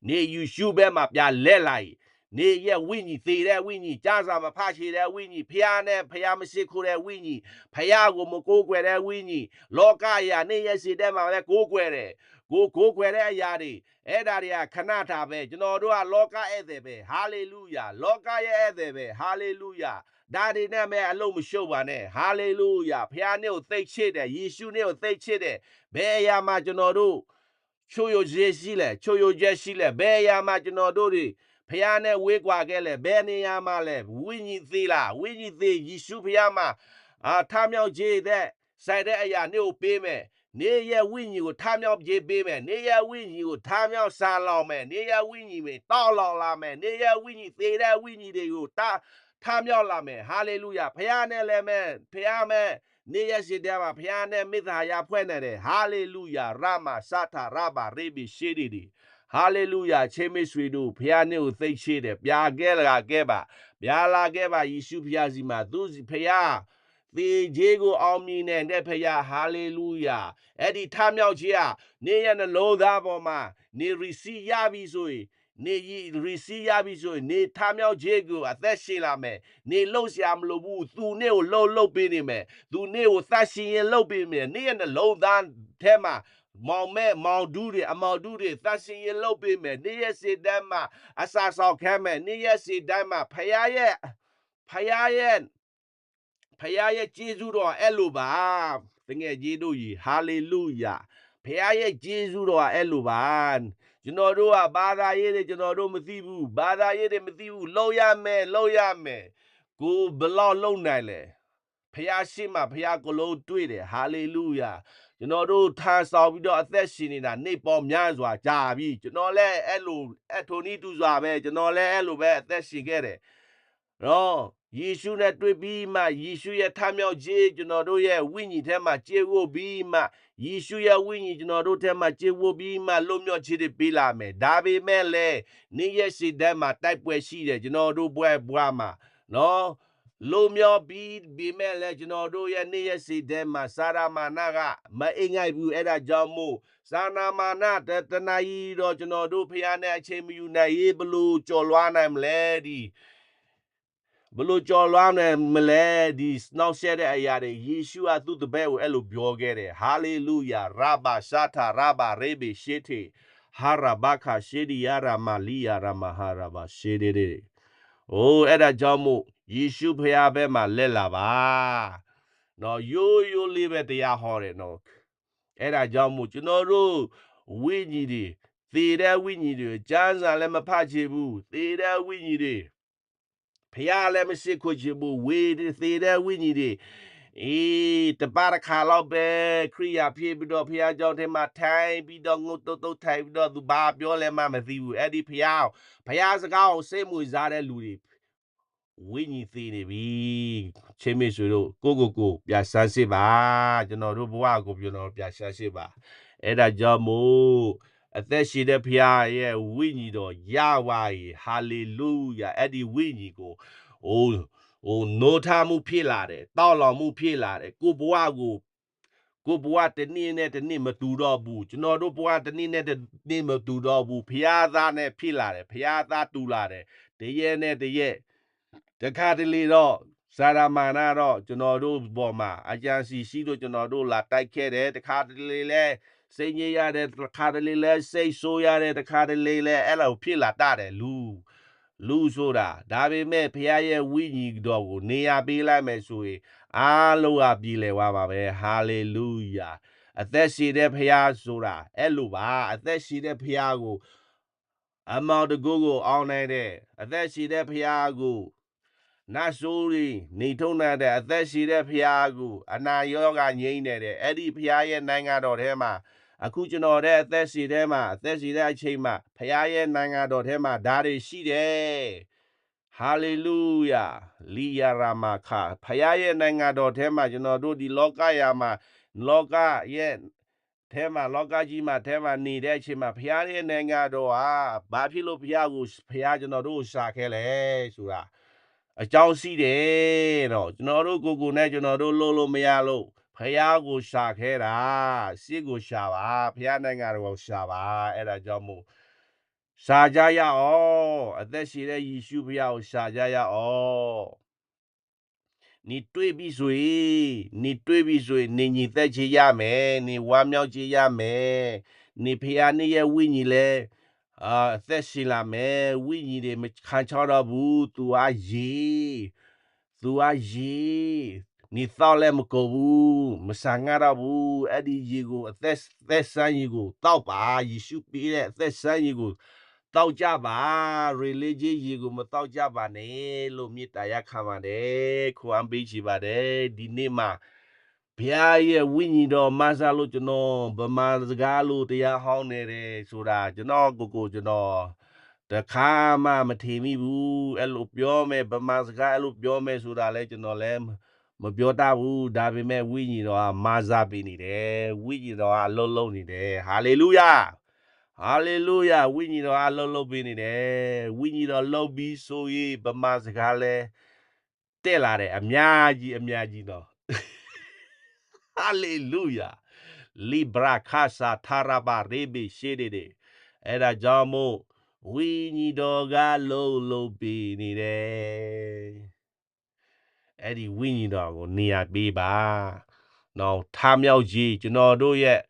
နေယေရှုဘက်မှာပြလက်လိုက်နေရဲ့ဝိညာဉ်သေတဲ့ဝိညာဉ်ကြားစာမဖချေတဲ့ဝိညာဉ်ဖျားနဲ့ဖျားမရှိခိုးတဲ့ဝိညာဉ်ဖျားကိုမကိုးကွယ်တဲ့ဝိညာဉ်လောကရာနေရဲ့စီတဲ့မှာလည်းကိုးကွယ်တယ် ကိုခွဲတဲ့အရာတွေအဲ့ဒါတွေကခဏတာပဲကျွန်တော်တို့ကလောကဧည့်သည်ပဲဟာလေလုယာလောကရဲ့ဧည့်သည်ပဲဟာလေလုယာဒါတွေနဲ့မဲ့အလုံးမရှုပ်ပါနဲ့ဟာလေလုယာဖခင်နဲ့ကိုသိချစ်တယ်ယေရှုနဲ့ကိုသိချစ်တယ်ဘယ်အရာမှာကျွန်တော်တို့ချိုးယိုချက်ရှိလဲချိုးယိုချက်ရှိလဲဘယ်အရာမှာကျွန်တော်တို့တွေဖခင်နဲ့ဝေးကွာခဲ့လဲဘယ်နေရာမှာလဲဝိညာဉ်သေးလားဝိညာဉ်သေးယေရှုဖခင်မှာထမြောက်ခြင်းတဲ့ဆိုင်တဲ့အရာနဲ့ကိုပေးမယ်နေရဝိညာဉ်ကိုထမြောက်ခြင်းပေးမယ်နေရဝိညာဉ်ကိုထမြောက်ဆာလောင်မယ်နေရဝိညာဉ်ပဲတောက်လောင်လာမယ်နေရဝိညာဉ်သေးတဲ့ဝိညာဉ်တွေကိုထမြောက်လာမယ်ဟာလေလုယာဖခင်နဲ့လည်းမဲ့ဖခင်မဲ့နေရရှိတဲ့မှာဖခင်နဲ့မေတ္တာရာဖွဲ့နေတယ်ဟာလေလုယာရမစတာရဘာရေဘီရှိဒီဟာလေလုယာချေမဆွေတို့ဖခင်နဲ့ကိုသိရှိတယ်ပြာခဲ့လာခဲ့ပါပြာလာခဲ့ပါယေရှုဖခင်စီမှာသူဖခင်သေခြင်းကိုအောင်မြင်တဲ့ဖခင်ဟာလေလုယာအဲ့ဒီထမြောက်ခြင်းဟာနေရနှလုံးသားပေါ်မှာနေရီစီရပြီဆိုရင်နေရီစီရပြီဆိုရင်နေထမြောက်ခြင်းကိုအသက်ရှင်လာမယ်နေလှုပ်ရှားမလို့ဘူးသူနေကိုလှုပ်ပေးနေမယ်သူနေကိုသတ်ရှင်ရင်လှုပ်ပေးမယ်နေရနှလုံးသားထဲမှာမောင်မဲမောင်ဒူးတွေအမောင်ဒူးတွေသတ်ရှင်ရင်လှုပ်ပေးမယ်နေရစေတမ်းမှာအစာဆောင်ခဲမယ်နေရစေတမ်းမှာဖယားရဲ့ဖယားရဲ့ကျေးဇူးတော်အဲ့လိုပါတကယ်ကြီးတို့ကြီးဟာလေလုယာဖယားရဲ့ကျေးဇူးတော်အဲ့လိုပါကျွန်တော်တို့ကဘာသာရေးတွေကျွန်တော်တို့မသိဘူးဘာသာရေးတွေမသိဘူးလှုပ်ရမယ်ကိုဘလောက်လုံနိုင်လဲဖယားရှိမှဖယားကိုလုံးတွေ့တယ်ဟာလေလုယာကျွန်တော်တို့ထမ်းဆောင်ပြီးတော့အသက်ရှင်နေတာနေပေါ်များစွာကြာပြီကျွန်တော်လည်းအဲ့လိုအထိုနည်းတူစွာပဲကျွန်တော်လည်းအဲ့လိုပဲအသက်ရှင်ခဲ့တယ်နော်ယေရှုနဲ့တွေ့ပြီးမှယေရှုရဲ့ထမြောက်ခြင်းကျွန်တော်တို့ရဲ့ဝိညာဉ်ထဲမှာကျေဝတ်ပြီးမှယေရှုရဲ့ဝိညာဉ်ကျွန်တော်တို့ထဲမှာကျေဝတ်ပြီးမှလွတ်မြောက်ခြင်းတွေပေးလာမယ်ဒါပေမဲ့လည်းနေ့ရက်စီတည်းမှာတိုက်ပွဲရှိတယ်ကျွန်တော်တို့ဘွဲမှာနော်လုံးမြောက်ပြီးမဲ့လည်းကျွန်တော်တို့ရဲ့နေ့ရက်စီတည်းမှာစာရမာနကမအိမ်ငိုက်ဘူးအဲ့ဒါကြောင့်မို့စာနာမာနတနာကြီးတော့ကျွန်တော်တို့ဖျားနဲ့အချိန်မယူနိုင်ရေးဘလို့ကြော်လွားနိုင်မလဲဒီဘလို့ကြော်လွားနိုင်မလဲဒီနောက်ဆက်တဲ့အရာတွေယေရှုကသူ့တပည့်ကိုအဲ့လိုပြောခဲ့တယ်ဟာလေလုယာရာဘာရှာတာရာဘာရေဘေရှေတေဟာရာဘခါရှေဒီယာရာမာလီယာရာမဟာရာဘာရှေဒီဒီအိုးအဲ့ဒါကြောင့်မို့ယေရှုဖျားဘက်မှာလက်လာပါနော်ရိုးလေးပဲတရားဟောတယ်နော်အဲ့ဒါကြောင့်မို့ကျွန်တော်တို့ဝိညာဉ်တွေသေတဲ့ဝိညာဉ်တွေကျမ်းစာလည်းမဖတ်ချင်ဘူးသေတဲ့ဝိညာဉ်တွေဖျားလည်းမရှိခွချင်ဘူးဝေသေတဲ့ဝိညာဉ်တွေတပါးတစ်ခါတော့ပဲခရိယာဖြစ်ပြီးတော့ဖျားကြောင့်ထဲမှာထိုင်ပြီးတော့ငုတ်တုတ်ထိုင်ပြီးတော့သူဘာပြောလဲမှမသိဘူးအဲ့ဒီဖျားစကားကိုစိတ်မွေစားတဲ့လူတွေဝိညာဉ်သေးနေပြီချင်းမေဆွေတို့ကိုပြဆန်းစစ်ပါကျွန်တော်တို့ဘဝကိုကျွန်တော်ပြဆန်းစစ်ပါအဲ့ဒါကြောင့်မို့အသက်ရှိတဲ့ဖခင်ရဲ့ဝိညာဉ်တော်ရပါ၏ဟာလေလုယာအဲ့ဒီဝိညာဉ်ကိုနိုးထမှုဖြစ်လာတယ်တောက်လောင်မှုဖြစ်လာတယ်ကိုဘဝတနေ့နဲ့တနေ့မတူတော့ဘူးကျွန်တော်တို့ဘဝတနေ့နဲ့တနေ့မတူတော့ဘူးဖခင်သားနဲ့ဖြစ်လာတယ်ဖခင်သားတူလာတယ်တရက်နဲ့တရက်တခါတလေတော့စာရမာနာတော့ကျွန်တော်တို့ပေါ်မှာအကြံစီရှိလို့ကျွန်တော်တို့လာတိုက်ခဲ့တယ်တခါတလေလဲစိတ်ညစ်ရတယ်တခါတလေလဲစိတ်ဆိုးရတယ်တခါတလေလဲအဲ့လိုဖြစ်လာတတ်တယ်လူဆိုတာဒါပေမဲ့ဖခင်ရဲ့ဝိညာဉ်တော်ကိုနေရာပေးလိုက်မယ်ဆိုရင်အားလုံးကပြည်လဲသွားပါပဲဟာလေလုယာအသက်ရှိတဲ့ဖခင်ဆိုတာအဲ့လိုပါအသက်ရှိတဲ့ဖခင်ကိုအမောင်တကူကိုအောင်းနိုင်တဲ့အသက်ရှိတဲ့ဖခင်ကိုနတ်ဆိုးတွေနေထုံတဲ့အသက်ရှိတဲ့ဖခင်ကိုအနာရောဂါငြိမ်းနေတဲ့အဲ့ဒီဖခင်ရဲ့နိုင်ငံတော်ထဲမှာအခုကျွန်တော်တဲ့အသက်ရှိတဲ့အချိန်မှာဖခင်ရဲ့နိုင်ငံတော်ထဲမှာဓာတ်တွေရှိတယ်ဟာလေလုယာလီယာရာမာခါဖခင်ရဲ့နိုင်ငံတော်ထဲမှာကျွန်တော်တို့ဒီလောကယာမှာလောကရဲ့ထဲမှာလောကကြီးမှာထဲမှာနေတဲ့အချိန်မှာဖခင်ရဲ့နိုင်ငံတော်ဟာဘာဖြစ်လို့ဖခင်ကျွန်တော်တို့ရှာခဲလဲဆိုတာအကြောင်းရှိတယ်တော့ကျွန်တော်တို့ကိုနဲ့ကျွန်တော်တို့လို့မရလို့ဖះကိုရှာခဲတာရှေ့ကိုရှာပါဖះနိုင်ငံတော်ကိုရှာပါအဲ့ဒါကြောင့်မို့ရှာကြရအောင်အသက်ရှိတဲ့ယေရှုဖះကိုရှာကြရအောင်你对比谁？你对比谁？你သက်ချေရမယ်你ဝမ်းမြောက်ချေရမယ် နေဖျားနေရဲ့ဝိညာဉ်လဲအသက်ရှင်လာမယ်ဝိညာဉ်တွေမခံချတော့ဘူးသူအားနေတော့လဲမကုန်ဘူးမဆန်ငါတော့ဘူးအဲ့ဒီရေကိုအသက်ဆန်းရေကိုတောက်ပါယေရှုပေးတဲ့အသက်ဆန်းရေကိုတောက်ကြပါ religion ရေကိုမတောက်ကြပါနဲ့လို့မြစ်တာရခံပါတယ်ခွန်အားပေးချပါတယ်ဒီနေ့မှာဘုရားရဲ့ဝိညာဉ်တော်မဆာလို့ကျွန်တော်ဗမာစကားလို့တရားဟောင်းနေတယ်ဆိုတာကျွန်တော်ကိုကျွန်တော်တခါမှမထင်မိဘူးအဲ့လိုပြောမယ်ဗမာစကားအဲ့လိုပြောမယ်ဆိုတာလဲကျွန်တော်လဲမပြောတတ်ဘူးဒါပေမဲ့ဝိညာဉ်တော်ကမဆာပေးနေတယ်ဝိညာဉ်တော်ကလှုပ်လှုပ်နေတယ်ဟာလေလုယာဟာလေလုယာဝိညာဉ်တော်အလုံးလုံးပေးနေတယ်ဝိညာဉ်တော်လှုပ်ပြီးဆိုရေးဗမာစကားလဲတက်လာတယ်အများကြီးတော့ဟာလေလုယာလီဘရာခါဆာသာရဘာရေဘီရှေဒေအဲ့ဒါကြောင့်မို့ဝိညာဉ်တော်ကလှုပ်လှုပ်ပေးနေတယ်အဲ့ဒီဝိညာဉ်တော်ကိုနေရာပေးပါနော်ထားမြောက်ကြီးကျွန်တော်တို့ရဲ့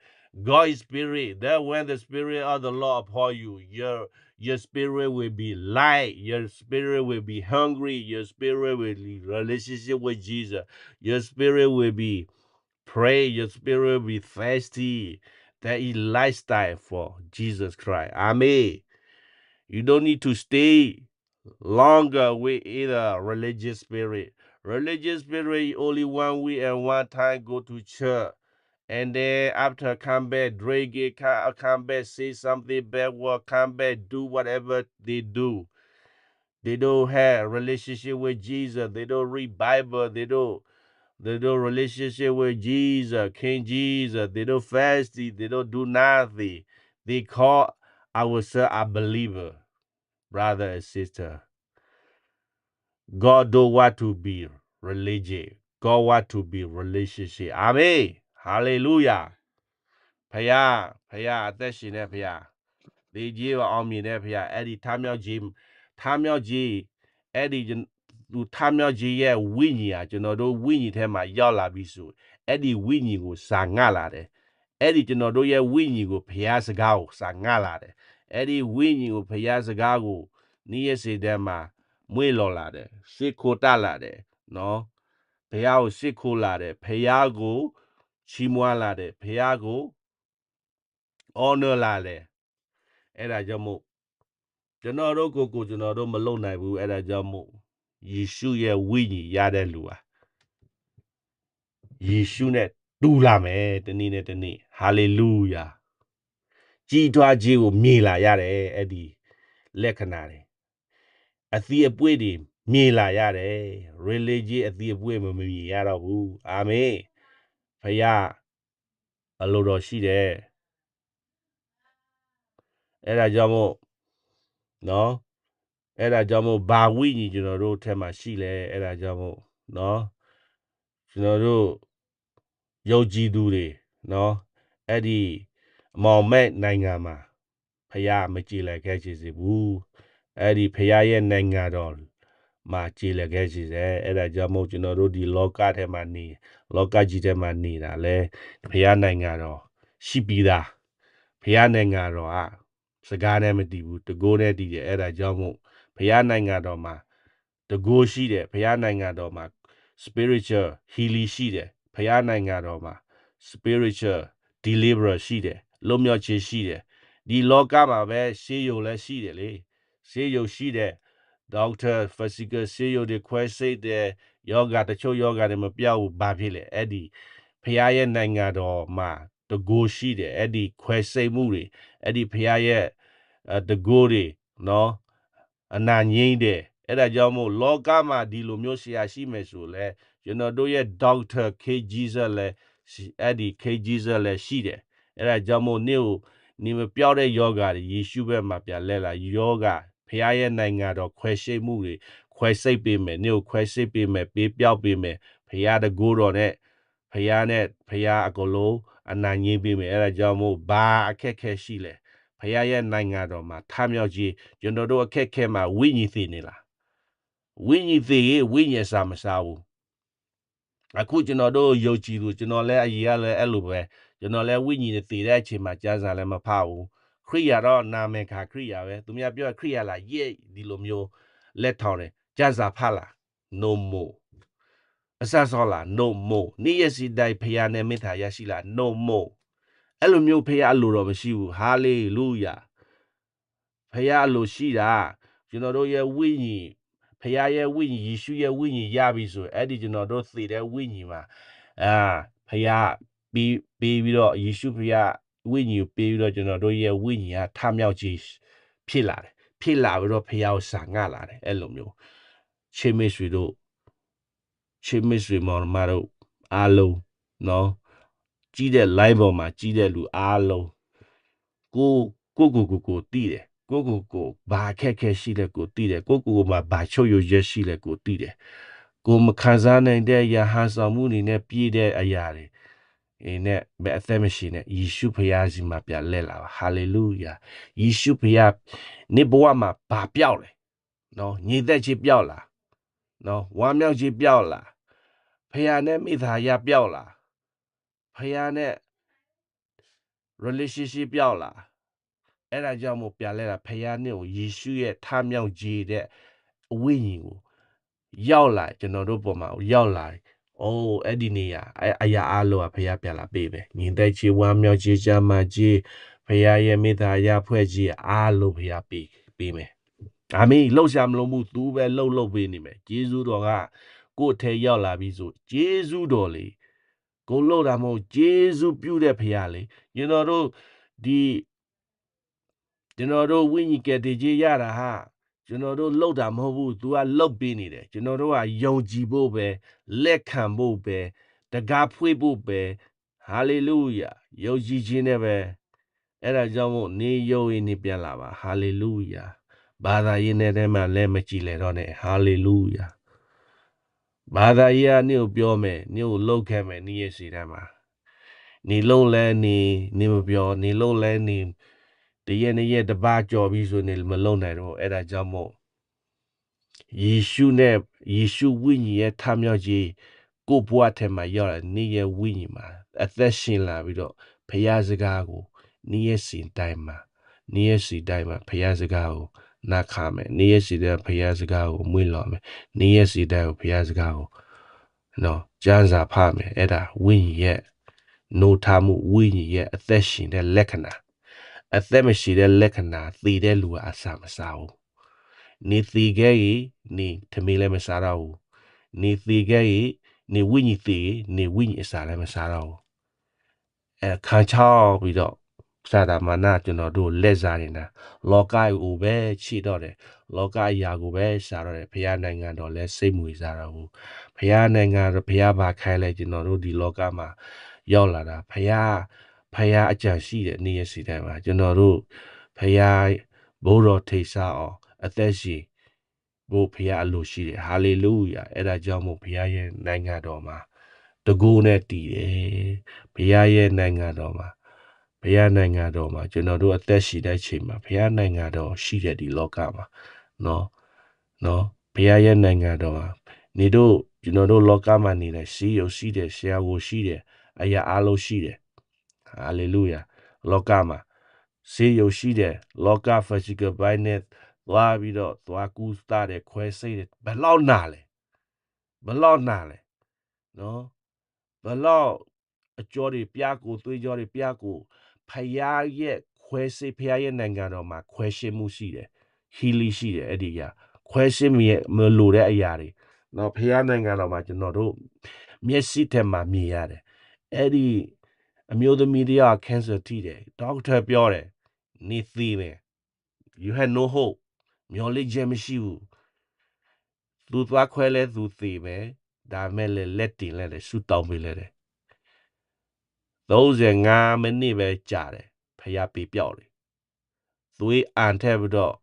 God spirit that when the spirit of the Lord upon you your spirit will be light your spirit will be hungry your spirit will be relationship with Jesus your spirit will be pray your spirit will be thirsty that is lifestyle for Jesus Christ amen you don't need to stay longer with either religious spirit only 1 week and 1 time go to church and then after come back drink it come back say something backward come back do whatever they do they don't have relationship with Jesus they don't read Bible they don't relationship with Jesus King Jesus they don't fast they don't do nothing they call ourselves a believer brother and sister God don't want to be religious. God want to be relationship. Amen. Hallelujah. ဖယားအသက်ရှင်တဲ့ဖယားဒီကြီးကိုအောင်မြင်တဲ့ဖယားအဲ့ဒီထားမြောက်ကြီးအဲ့ဒီသူထားမြောက်ကြီးရဲ့ဝိညာဉ်ဟာကျွန်တော်တို့ဝိညာဉ်ထဲမှာရောက်လာပြီဆိုအဲ့ဒီဝိညာဉ်ကိုစာငတ်လာတယ်အဲ့ဒီကျွန်တော်တို့ရဲ့ဝိညာဉ်ကိုဖယားစကားကိုစာငတ်လာတယ်အဲ့ဒီဝိညာဉ်ကိုဖယားစကားကိုနေ့ရက်စေတဲ့မှာမွေးလော်လာတယ်ရှေ့ခိုတက်လာတယ်နော်ဖယားကိုရှေ့ခိုလာတယ်ဖယားကိုချီးမွမ်းလာတယ်ဖယားကို honor လာတယ်အဲ့ဒါကြောင့်မို့ကျွန်တော်တို့ကိုကျွန်တော်တို့မလုံနိုင်ဘူးအဲ့ဒါကြောင့်မို့ယေရှုရဲ့ဝိညာဉ်ရတဲ့လူဟာယေရှုနဲ့တူလာမယ်တနေ့နဲ့တနေ့ဟာလေလုယာကြီးထွားခြင်းကိုမြင်လာရတယ်အဲ့ဒီလက္ခဏာတွေအသီးအပွေ့တွေမြင်လာရတယ် religion အသီးအပွေ့မမြင်ရတော့ဘူးအာမင်ဖယားအလိုတော်ရှိတယ်အဲ့ဒါကြောင့်မို့နော်အဲ့ဒါကြောင့်မို့ဘာဝိညာဉ်ကျွန်တော်တို့ထဲမှာရှိလဲအဲ့ဒါကြောင့်မို့နော်ကျွန်တော်တို့ယုံကြည်သူတွေနော်အဲ့ဒီအမောင်မဲ့နိုင်ငံမှာဖယားမကြည်လည်းခဲ့ချေစီဘူးအဲ့ဒီဖယားရဲ့နိုင်ငံတော်မှာကြည်လည်းခဲ့ချေစေအဲ့ဒါကြောင့်မို့ကျွန်တော်တို့ဒီလောကထဲမှာနေလောကကြီးထဲမှာနေတာလဲဖယားနိုင်ငံတော်ရှိပြီးသားဖယားနိုင်ငံတော်ကစကားနဲ့မတည်ဘူးတကိုးနဲ့တည်တယ်အဲ့ဒါကြောင့်မို့ဖယားနိုင်ငံတော်မှာတကိုးရှိတယ်ဖယားနိုင်ငံတော်မှာ spiritual healing ရှိတယ်ဖယားနိုင်ငံတော်မှာ spiritual deliverance ရှိတယ်လွတ်မြောက်ခြင်းရှိတယ်ဒီလောကမှာပဲရှေးယုံလည်းရှိတယ်လေရှေးယုံရှိတယ် doctor physical ရှေးယုံတွေခွဲစိတ်တယ်ယောဂတချို့ယောဂတွေမပြောက်ဘူးဘာဖြစ်လဲအဲ့ဒီဖယားရဲ့နိုင်ငံတော်မှာတကိုးရှိတယ်အဲ့ဒီခွဲစိတ်မှုတွေအဲ့ဒီဖယားရဲ့တကိုးတွေနော်အနာငိမ့်တယ်အဲ့ဒါကြောင့်မို့လောကမှာဒီလိုမျိုးဆရာရှိမယ်ဆိုလဲကျွန်တော်တို့ရဲ့ doctor K Jesus လဲအဲ့ဒီ K Jesus လဲရှိတယ်အဲ့ဒါကြောင့်မို့နေမပြောက်တဲ့ယောဂါတွေယေရှုဘက်မှာပြန်လဲလာယောဂါဖခင်ရဲ့နိုင်ငံတော်ခွဲရှိမှုတွေခွဲစိတ်ပေးမယ်နေကိုခွဲစိတ်ပေးမယ်ပေးပြောက်ပေးမယ်ဖခင်တကူတော်နဲ့ဖခင်အကုန်လုံးအနာငြိမ်းပေးမယ်အဲ့ဒါကြောင့်မို့ဘာအခက်ခဲရှိလဲဖခင်ရဲ့နိုင်ငံတော်မှာထမြောက်ကြီးကျွန်တော်တို့အခက်ခဲမှာဝိညာဉ်သိနေလားဝိညာဉ်သိဝိညာဉ်စာမစားဘူးအခုကျွန်တော်တို့ယုံကြည်သူကျွန်တော်လည်းအရေးရလဲအဲ့လိုပဲ ကျွန်တော်လည်းဝိညာဉ်တွေတည်တဲ့အချိန်မှာကျမ်းစာလည်းမဖတ်ဘူးခရိယာတော့နာမည်ခါခရိယာပဲသူများပြောခရိယာလားရဲ့ဒီလိုမျိုးလက်ထောင်တယ်ကျမ်းစာဖတ်လား no more အဆဆောလား no more နေ့ရက်စီတိုင်းဖယားနဲ့မေတ္တာရရှိလား no more အဲ့လိုမျိုးဖယားအလိုတော်မရှိဘူးဟာလေလုယာဖယားအလိုရှိတာကျွန်တော်တို့ရဲ့ဝိညာဉ်ဖယားရဲ့ဝိညာဉ်ယေရှုရဲ့ဝိညာဉ်ရပြီဆိုအဲ့ဒီကျွန်တော်တို့သေတဲ့ဝိညာဉ်မှာဖယားပြီးပြီးတော့ယေရှုဖယားဝိညာဉ်ပေးပြီးတော့ကျွန်တော်တို့ရဲ့ဝိညာဉ်ကထမြောက်ခြင်းဖြစ်လာတယ်ဖြစ်လာပြီးတော့ဖယားကိုစာငတ်လာတယ်အဲ့လိုမျိုးချေမေဆွေတို့ချေမေဆွေမောင်မတို့အားလုံးနော်ကြီးတဲ့ line ပေါ်မှာကြီးတဲ့လူအားလုံးကိုတည်တယ်ကိုဘာခက်ခဲရှိလဲကိုတည်တယ်ကိုမှာဘာချုပ်ရရရှိလဲကိုတည်တယ်ကိုမခံစားနိုင်တဲ့အရာဟန်ဆောင်မှုတွေနဲ့ပြည့်တဲ့အရာတွေနဲ့ဘယ်အသက်မရှိနဲ့ယေရှုဖခင်စီမှာပြန်လဲလာပါဟာလေလုယာယေရှုဖခင်နေဘဝမှာဘာပြောက်လဲနော်ညီသက်ချင်းပြောက်လားနော်ဝမ်းမြောက်ခြင်းပြောက်လားဖခင်နဲ့မိသားရပြောက်လားဖခင်နဲ့ relationship ပြောက်လားအဲ့ဒါကြောင့်မို့ပြန်လဲတာဖခင်နဲ့ကိုယေရှုရဲ့ထမြောက်ခြင်းတဲ့အဝိညာဉ်ကိုရောက်လာကျွန်တော်တို့ပေါ်မှာရောက်လာအိုးအဲ့ဒီနေရာအရာအလိုဖခင်ပြန်လာပေးပဲညီတိုက်ခြင်းဝမ်းမြောက်ခြင်းချမ်းသာခြင်းဖခင်ရဲ့မေတ္တာရဖွဲ့ခြင်းအားလုံးဖခင်ပေးမယ်အာမင်လှုပ်ရှားမလို့မှုသူပဲလှုပ်ပေးနေမယ်ယေရှုတော်ကကိုယ်ထဲရောက်လာပြီဆိုယေရှုတော်လေကိုလှုပ်တာမဟုတ်ယေရှုပြုတဲ့ဖခင်လေကျွန်တော်တို့ဝိညာဉ်ကယ်တင်ခြင်းရတာဟာကျွန်တော်တို့လှုပ်တာမဟုတ်ဘူးသူကလှုပ်ပေးနေတယ်ကျွန်တော်တို့ကယုံကြည်ဖို့ပဲလက်ခံဖို့ပဲတကားဖွေးဖို့ပဲဟာလေလုယာယုံကြည်ခြင်းနဲ့ပဲအဲ့ဒါကြောင့်မို့နေယုံရင်နေပြန်လာပါဟာလေလုယာဘာသာရေးနဲ့တည်းမှလည်းမကြည်လေတော့နဲ့ဟာလေလုယာဘာသာရေးကနေကိုပြောမယ်နေကိုလှုပ်ခဲ့မယ်နေရဲ့စီတန်းမှာနေလုံးလဲနေမပြောနေလုံးလဲနေတရက်တပါးကြော်ပြီးဆိုနေမလုံနိုင်တော့အဲ့ဒါကြောင့်မို့ယေရှုနဲ့ယေရှုဝိညာဉ်ရဲ့ထမြောက်ခြင်းကိုဘွားထဲမှာရောက်လာနေရဲ့ဝိညာဉ်မှာအသက်ရှင်လာပြီးတော့ဖျားစကားကိုနေရဲ့စီတိုင်းမှာဖျားစကားကိုနာခမယ်နေရဲ့စီတိုင်းဖျားစကားကိုမွေးလော်မယ်နေရဲ့စီတိုင်းကိုဖျားစကားကိုနော်ကျမ်းစာဖတ်မယ်အဲ့ဒါဝိညာဉ်ရဲ့နိုးထမှုဝိညာဉ်ရဲ့အသက်ရှင်တဲ့လက္ခဏာအသက်မရှိတဲ့လက္ခဏာသိတဲ့လူကအစာမစားဘူးနေသိခဲ့ရင်နေထမင်းလည်းမစားတော့ဘူးနေသိခဲ့ရင်နေဝိညာဉ်သိရင်နေဝိညာဉ်အစာလည်းမစားတော့ဘူးခံချောက်ပြီးတော့စာတာမာနကျွန်တော်တို့လက်စားနေတာလောကကိုပဲချီတော့တယ်လောကအရာကိုပဲရှာတော့တယ်ဖခင်နိုင်ငံတော်လဲစိတ်မွေစားတော့ဘူးဖခင်နိုင်ငံဖခင်ဘာခိုင်းလဲကျွန်တော်တို့ဒီလောကမှာရောက်လာတာဖခင်အကြံရှိတဲ့နေ့ရက်စီတိုင်းမှာကျွန်တော်တို့ဖခင်ဘိုးတော်ထိစားအောင်အသက်ရှင်ဘို့ဖခင်အလိုရှိတယ်ဟာလေလုယာအဲ့ဒါကြောင့်မို့ဖခင်ရဲ့နိုင်ငံတော်မှာတကူနဲ့တည်တယ်ဘုရားရဲ့နိုင်ငံတော်မှာကျွန်တော်တို့အသက်ရှိတဲ့ချိန်မှာဘုရားနိုင်ငံတော်ရှိတဲ့ဒီလောကမှာနော်ဘုရားရဲ့နိုင်ငံတော်မှာနေတို့ကျွန်တော်တို့လောကမှာနေတဲ့ရှိရရှိတယ်ဆရာကိုရှိတယ်အရာအလုံးရှိတယ်ဟာလေလုယာလောကမှာစေရရှိတယ်လောက physical by net သွားပြီးတော့သွားကူးစားတယ်ခွဲစိတ်တယ်ဘလောက်နာလဲနော်ဘလောက်အကျော်တွေပြားကိုသွေးကြောတွေပြားကိုဖယားရဲ့ခွဲစိတ်ဖယားရဲ့နိုင်ငံတော်မှာခွဲရှင်းမှုရှိတယ်ဟီလီရှိတယ်အဲ့ဒီကခွဲရှင်းမလို့တဲ့အရာတွေနော်ဖယားနိုင်ငံတော်မှာကျွန်တော်တို့မျက်စိထဲမှာမြင်ရတယ်အဲ့ဒီအမျိုးသမီးတွေက cancer ထိတယ်ဒေါက်တာပြောတယ်နေသေးတယ် you had no hope မျော်လင့်ချက်မရှိဘူးသူသွားခွဲလဲသူသေးပဲဒါမဲ့လက်တင်လဲဆူတောင်းပေးလဲ35မိနစ်ပဲကြာတယ်ဖျားပေပြောက်တယ်သွေးအန်ထက်ပြီးတော့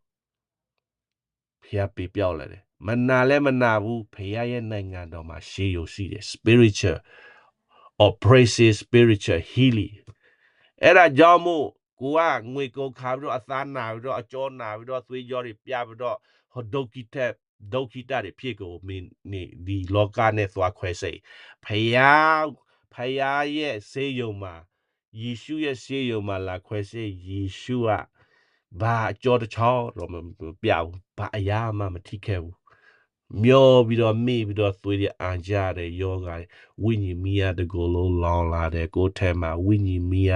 ဖျားပေပြောက်လာတယ်မနာဘူးဖျားရဲ့နိုင်ငံတော်မှာရှေးရရှိတယ် spiritual operation spiritual healing အဲ့ဒါကြောင့်မို့ကိုကငွေကုန်ခါပြီးတော့အသားနာပြီးတော့အကျော်နာပြီးတော့သွေးကြောတွေပြပြီးတော့ဟိုဒုက္ခိတတွေဖြစ်ကိုမင်းဒီလောကနဲ့သွားခွဲစိတ်ဖျားရဲ့စေယုံမှာ ယေရှုရဲ့ရှေးရုံမှာလာခွဲစေယေရှုကဘာကြောတချောတော့မပြဘူးဘာအရာမှမထိခဲ့ဘူးမျောပြီးတော့မေ့ပြီးတော့သွေးရအာကြတဲ့ယောဂါဝိညာဉ်မီးရတကူလုံးလောင်လာတဲ့ကိုယ်ထဲမှာဝိညာဉ်မီးရ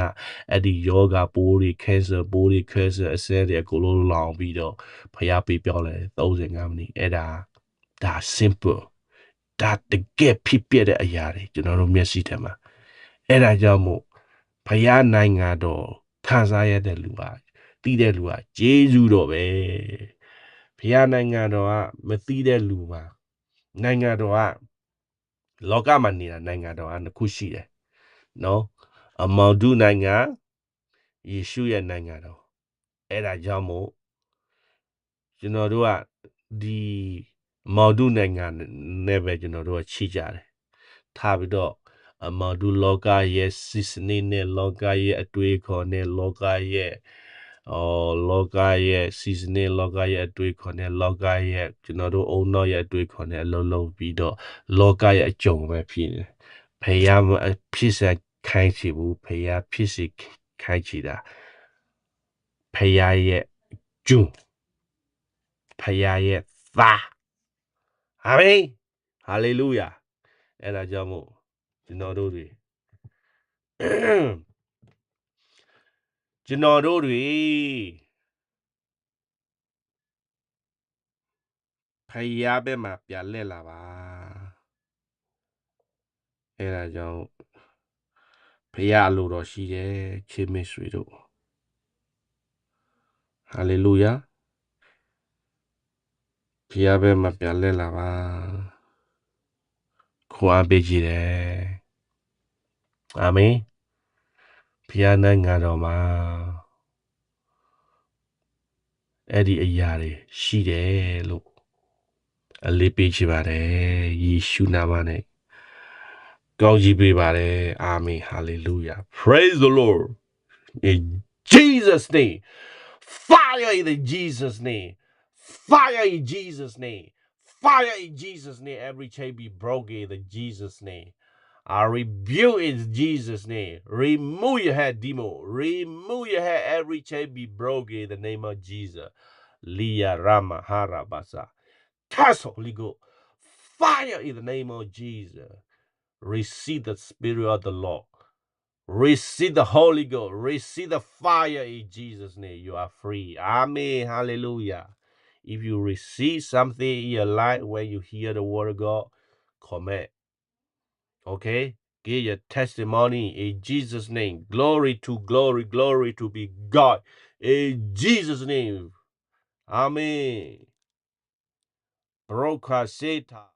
အဲ့ဒီယောဂါပိုးတွေကဲဆာအစဲတွေအကုန်လုံးလောင်ပြီးတော့ဖျားပေးပြောလဲ35မိနစ်အဲ့ဒါ simple ဒါတကယ်ဖြစ်ပြတဲ့အရာတွေကျွန်တော်တို့မျက်စိထဲမှာအဲ့ဒါကြောင့်မို့ဖယားနိုင်ငံတော်ခံစားရတဲ့လူဟာတီးတဲ့လူဟာဂျေဇုတော်ပဲဖယားနိုင်ငံတော်ကမသိတဲ့လူမှာနိုင်ငံတော်ကလောကမှာနေတာနိုင်ငံတော်ကတစ်ခုရှိတယ်နော်အမောင်ဒုနိုင်ငံယေရှုရဲ့နိုင်ငံတော်အဲ့ဒါကြောင့်မို့ကျွန်တော်တို့ကဒီမောင်ဒုနိုင်ငံနဲ့ပဲကျွန်တော်တို့ကချိကြတယ်ထားပြီးတော့အမောင်ဒုလောကရဲ့စစ်စနေနဲ့လောကရဲ့အတွေ့အခေါ်နဲ့လောကရဲ့လောကရဲ့စီဇနေလောကရဲ့အတွေ့အခေါ်နဲ့လောကရဲ့ကျွန်တော်တို့အုံနောက်ရဲ့အတွေ့အခေါ်နဲ့အလုံးလုံးပြီးတော့လောကရဲ့အကြုံပဲဖြစ်နေဖယားဖြစ်စခိုင်းချဘူးဖယားဖြစ်စီခိုင်းချတာဖယားရဲ့ကျုံဖယားရဲ့သားအာမင်ဟာလေလုယာအဲ့ဒါကြောင့်မို့ကျွန်တော်တို့တွေကျွန်တော်တို့တွေဖယားဘက်မှာပြန်လက်လာပါအဲ့ဒါကြောင့်ဖယားလိုတော်ရှိတယ်ချစ်မစ်ဆွေတို့ဟာလေလုယာဖယားဘက်မှာပြန်လက်လာပါခွန်အားပေးကြည့်တယ်အာမင်ဖယားနိုင်ငံတော်မှာအဲ့ဒီအရာတွေရှိတယ်လို့အလေးပေးချင်ပါတယ်ယေရှုနာမနဲ့ကောင်းကြီးပေးပါတယ်အာမင် hallelujah praise the lord in Jesus name fire in Jesus name fire in Jesus name fire in Jesus name every chain be broken in Jesus name I rebuke in Jesus' name. Remove your head, demon. Remove your head. Every chain be broken in the name of Jesus. Liya Rama Harabasa. Cast Holy Ghost. Fire in the name of Jesus. Receive the Spirit of the Lord. Receive the Holy Ghost. Receive the fire in Jesus' name. You are free. Amen. Hallelujah. If you receive something in your life when you hear the word of God, comment. Okay? Give your testimony in Jesus' name. Glory to be God. In Jesus' name. Amen. Brokaseta.